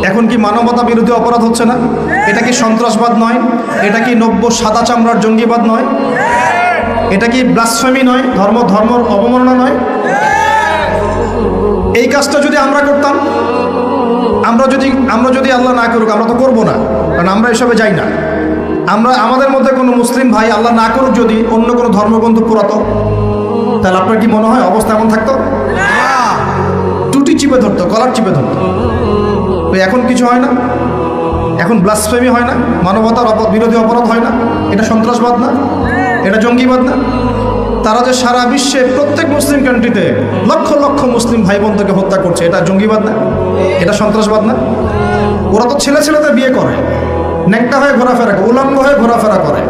এখন কি মানবতা বিরোধী অপরাধ হচ্ছে না? এটা কি সন্ত্রাসবাদ নয়? এটা কি নব্য সাদা চামড়ার জঙ্গিবাদ নয়? এটা কি ব্লাসফেমি নয়? ধর্মর অবমাননা নয়? এই কাজটা যদি আমরা করতাম, আমরা যদি আল্লাহ না করুক, আমরা তো করবো না, কারণ আমরা এসবে যাই না। আমাদের মধ্যে কোনো মুসলিম ভাই আল্লাহ না করুক যদি অন্য কোনো ধর্মগ্রন্থ পোড়াতো, তাহলে আপনার কি মনে হয় অবস্থা এমন থাকতো? টুটি চিপে ধরতো, কলার চিপে ধরতো। এখন কিছু হয় না, এখন ব্লাসফেমি হয় না, মানবতার বিরোধী অপরাধ হয় না, এটা সন্ত্রাসবাদ না, এটা জঙ্গিবাদ না। তারা যে সারা বিশ্বে প্রত্যেক মুসলিম কান্ট্রিতে লক্ষ লক্ষ মুসলিম ভাই বোনদেরকে হত্যা করছে, এটা জঙ্গিবাদ না, এটা সন্ত্রাসবাদ না? ওরা তো ছেলেদের বিয়ে করে, নেকটা হয়ে ঘোরাফেরা করে, উলঙ্গ হয়ে ঘোরাফেরা করে।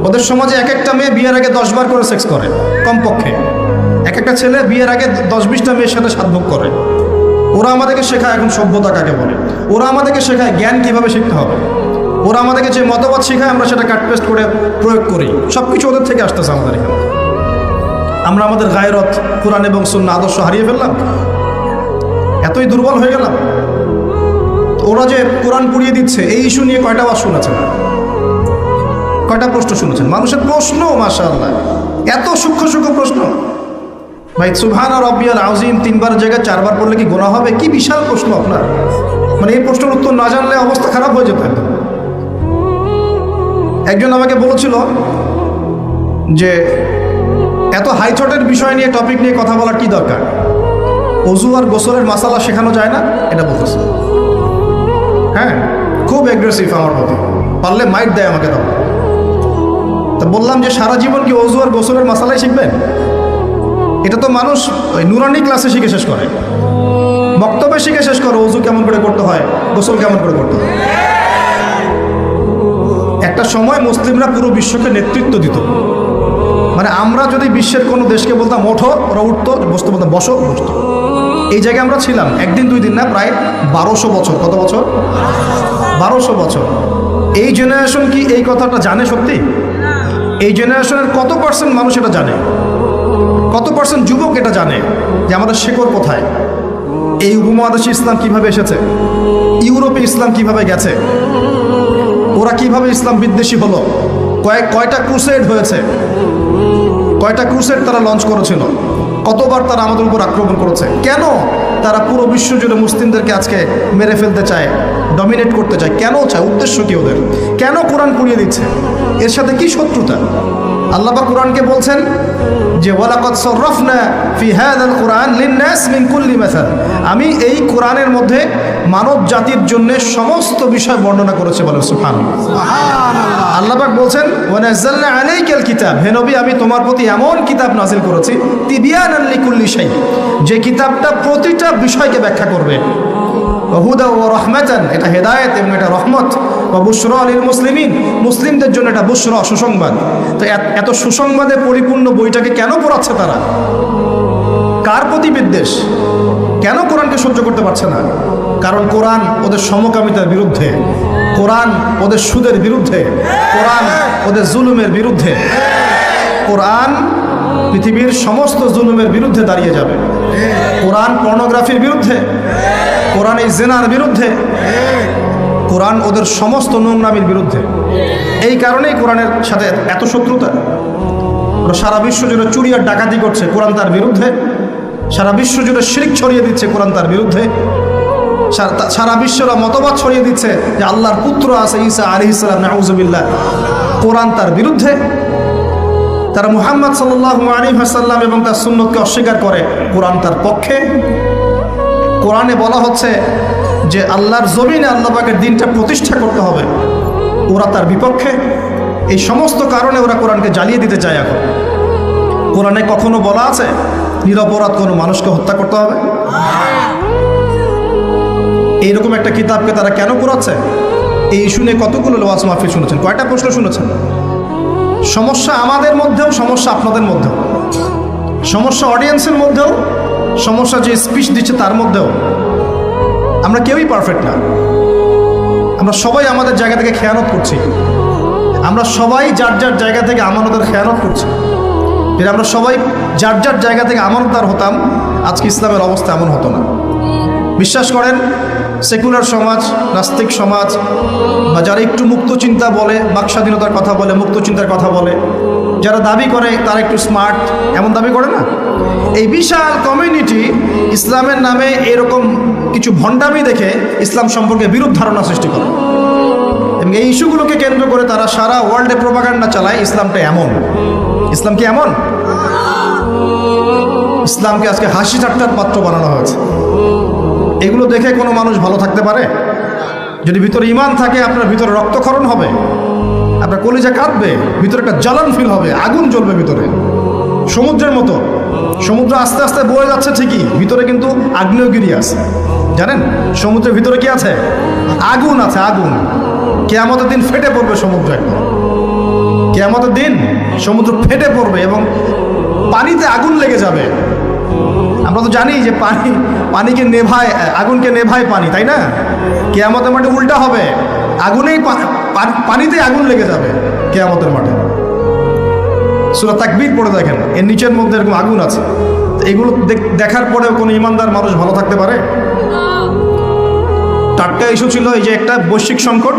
ওদের সমাজে এক একটা মেয়ে বিয়ের আগে 10 বার করে সেক্স করে কমপক্ষে, এক একটা ছেলে বিয়ের আগে 10-20টা মেয়ের সাথে সাধভোগ করে। ওরা আমাদেরকে শেখায় এখন সভ্যতা কাকে বলে, ওরা আমাদেরকে শেখায় জ্ঞান কিভাবে শিখতে হবে, ওরা আমাদেরকে যে মতবাদ শেখায় আমরা সেটা কাট পেস্ট করে প্রয়োগ করি। সব কিছু ওদের থেকে আসতেছে আমাদের এখানে। আমরা আমাদের গায়রত, কোরআন এবং সুন্নাহ আদর্শ হারিয়ে ফেললাম, এতই দুর্বল হয়ে গেলাম। ওরা যে কোরআন পুড়িয়ে দিচ্ছে, এই ইস্যু নিয়ে কয়টা ওয়াজ শুনেছেন, কয়টা প্রশ্ন শুনেছেন? মানুষের প্রশ্ন মাশাআল্লাহ, এত সূক্ষ্ম সূক্ষ্ম প্রশ্ন। ভাই সুবহান রাব্বিয়াল আযীম 3 বার জায়গায় 4 বার পড়লে কি গুনাহ হবে? কি বিশাল প্রশ্ন আপনার। মানে এই প্রশ্নের উত্তর না জানলে অবস্থা খারাপ হয়ে যেত। একজন আমাকে বলেছিল যে এত হাইথটের বিষয় নিয়ে, টপিক নিয়ে কথা বলার কি দরকার, অজু আর গোসলের মাসালা শেখানো যায় না, এটা বলতেছে। হ্যাঁ, খুব অ্যাগ্রেসিভ আমার প্রতি, পারলে মাইট দেয় আমাকে। তখন তা বললাম যে সারা জীবন কি অজু আর গোসলের মাসালাই শিখবেন? এটা তো মানুষ ওই নুরানি ক্লাসে শিখে শেষ করে, বক্তব্যে শিখে শেষ করে অজু কেমন করে করতে হয়, গোসল কেমন করে করতে হয়। একটা সময় মুসলিমরা পুরো বিশ্বকে নেতৃত্ব দিত। মানে আমরা যদি বিশ্বের কোনো দেশকে বলতাম ওঠো, ওরা উঠতো, বসতে বলতাম বসো, বসতো। এই জায়গায় আমরা ছিলাম একদিন দুই দিন না, প্রায় 1200 বছর। কত বছর? 1200 বছর। এই জেনারেশন কি এই কথাটা জানে সত্যি? এই জেনারেশনের কত পার্সেন্ট মানুষ এটা জানে? কত পার্সেন্ট যুবক এটা জানে যে আমাদের শেকড় কোথায়? এই উপমহাদেশে ইসলাম কিভাবে এসেছে, ইউরোপে ইসলাম কিভাবে গেছে, ওরা কিভাবে ইসলাম বিদ্বেষী হলো, কয়টা ক্রুসেড হয়েছে, কয়টা ক্রুসেড তারা লঞ্চ করেছিল, কতবার তারা আমাদের উপর আক্রমণ করেছে, কেন তারা পুরো বিশ্ব জুড়ে মুসলিমদেরকে আজকে মেরে ফেলতে চায়, ডমিনেট করতে চায়, কেন চায়, উদ্দেশ্য কি ওদের, কেন কোরআন পুড়িয়ে দিচ্ছে, এর সাথে কি শত্রুতা? আল্লাহ পাক কোরআনকে বলছেন যে ওয়ালাকাদ সাররাফনা ফি হাযাল কুরআন লিন-নাস মিন কুল্লি মাসাল, আমি এই কোরআনের মধ্যে মানব জাতির জন্য সমস্ত বিষয় বর্ণনা করেছি। বলেন সুবহানাল্লাহ। আল্লাহ পাক বলছেন ওয়া নাযালনা আলাইকাল কিতাব, হে নবী আমি তোমার প্রতি এমন কিতাব নাজিল করেছি তিবিয়ানান লিকুল্লি শাই, যে কিতাবটা প্রতিটা বিষয়কে ব্যাখ্যা করবে। ওয়া হুদা ওয়া রাহমাতান, এটা হেদায়েত এবং এটা রহমত। ওয়া বুশরা লিল মুসলিমিন, মুসলিমদের জন্য এটা বুশরা, সুসংবাদ। তো এত সুসংবাদে পরিপূর্ণ বইটাকে কেন পড়াচ্ছে তারা? কার প্রতি বিদ্বেষ? কেন কোরআনকে সহ্য করতে পারছে না? কারণ কোরআন ওদের সমকামিতার বিরুদ্ধে, কোরআন ওদের সুদের বিরুদ্ধে, কোরআন ওদের জুলুমের বিরুদ্ধে। কোরআন পৃথিবীর সমস্ত জুলুমের বিরুদ্ধে দাঁড়িয়ে যাবে। কোরআন পর্নোগ্রাফির বিরুদ্ধে, কোরআন এই জিনার বিরুদ্ধে, কোরআন ওদের সমস্ত নোংরামির বিরুদ্ধে। এই কারণেই কোরআনের সাথে এত শত্রুতা। ওরা সারা বিশ্ব জুড়ে চুরি আর ডাকাতি করছে, কোরআন তার বিরুদ্ধে। সারা বিশ্ব জুড়ে শিরক ছড়িয়ে দিচ্ছে, কোরআন তার বিরুদ্ধে। সারা বিশ্বরা মতবাদ ছড়িয়ে দিচ্ছে যে আল্লাহর পুত্র আছে ঈসা আলাইহিস সালাম, নাউযুবিল্লাহ, কোরআন তার বিরুদ্ধে। তারা মুহাম্মদ সাল্লাল্লাহু আলাইহি ওয়াসাল্লাম এবং তার সুন্নতকে অস্বীকার করে, কোরআন তার পক্ষে। কোরআনে বলা হচ্ছে যে আল্লাহর জমিনে আল্লাহ পাকের দিনটা প্রতিষ্ঠা করতে হবে, ওরা তার বিপক্ষে। এই সমস্ত কারণে ওরা কোরআনকে জ্বালিয়ে দিতে চায়। এখন কোরআনে কখনো বলা আছে নিরপরাধ কোনো মানুষকে হত্যা করতে হবে? এইরকম একটা কিতাবকে তারা কেন পড়াচ্ছে? এই শুনে কতগুলো ওয়াজ মাহফিল শুনেছেন, কয়টা প্রশ্ন শুনেছেন? সমস্যা আমাদের মধ্যেও, সমস্যা আপনাদের মধ্যেও, সমস্যা অডিয়েন্সের মধ্যেও, সমস্যা যে স্পিচ দিচ্ছে তার মধ্যেও। আমরা কেউই পারফেক্ট না, আমরা সবাই আমাদের জায়গা থেকে খেয়ানত করছি, আমরা সবাই যার যার জায়গা থেকে আমানতের খেয়ানত করছি। যদি আমরা সবাই যার যার জায়গা থেকে আমানতদার হতাম, আজকে ইসলামের অবস্থা এমন হতো না। বিশ্বাস করেন, সেকুলার সমাজ, নাস্তিক সমাজ, বা যারা একটু মুক্ত চিন্তা বলে, বাক স্বাধীনতার কথা বলে, মুক্ত চিন্তার কথা বলে, যারা দাবি করে তারা একটু স্মার্ট, এমন দাবি করে না, এই বিশাল কমিউনিটি ইসলামের নামে এরকম কিছু ভণ্ডামি দেখে ইসলাম সম্পর্কে বিরূপ ধারণা সৃষ্টি করে। এবং এই ইস্যুগুলোকে কেন্দ্র করে তারা সারা ওয়ার্ল্ডে প্রোপাগান্ডা চালায় ইসলামটা এমন। ইসলাম কি এমন? ইসলামকে আজকে হাসি ঠাট্টার পাত্র বানানো হয়েছে। এগুলো দেখে কোনো মানুষ ভালো থাকতে পারে? যদি ভিতরে ঈমান থাকে, আপনার ভিতরে রক্তক্ষরণ হবে, আপনার কলিজা কাঁপবে, ভিতরে একটা জ্বালান ফিল হবে, আগুন জ্বলবে ভিতরে, সমুদ্রের মতো। সমুদ্র আস্তে আস্তে বয়ে যাচ্ছে ঠিকই, ভিতরে কিন্তু আগ্নেয়গিরি আছে। জানেন সমুদ্রের ভিতরে কি আছে? আগুন আছে, আগুন। কিয়ামতের দিন ফেটে পড়বে সমুদ্র, একদম কিয়ামতের দিন সমুদ্র ফেটে পড়বে এবং পানিতে আগুন লেগে যাবে। আমরা তো জানি যে পানিকে নেভায়, আগুনকে নেভায় পানি, তাই না? কিয়ামতের মাঠে উল্টা হবে, আগুনেই পানিতে আগুন লেগে যাবে কিয়ামতের মাঠে। সূরা তাকবীর পড়ে দেখেন, এর নিচের মধ্যে এরকম আগুন আছে। এগুলো দেখার পরেও কোনো ইমানদার মানুষ ভালো থাকতে পারে? টাটকা ইস্যু ছিল এই যে একটা বৈশ্বিক সংকট,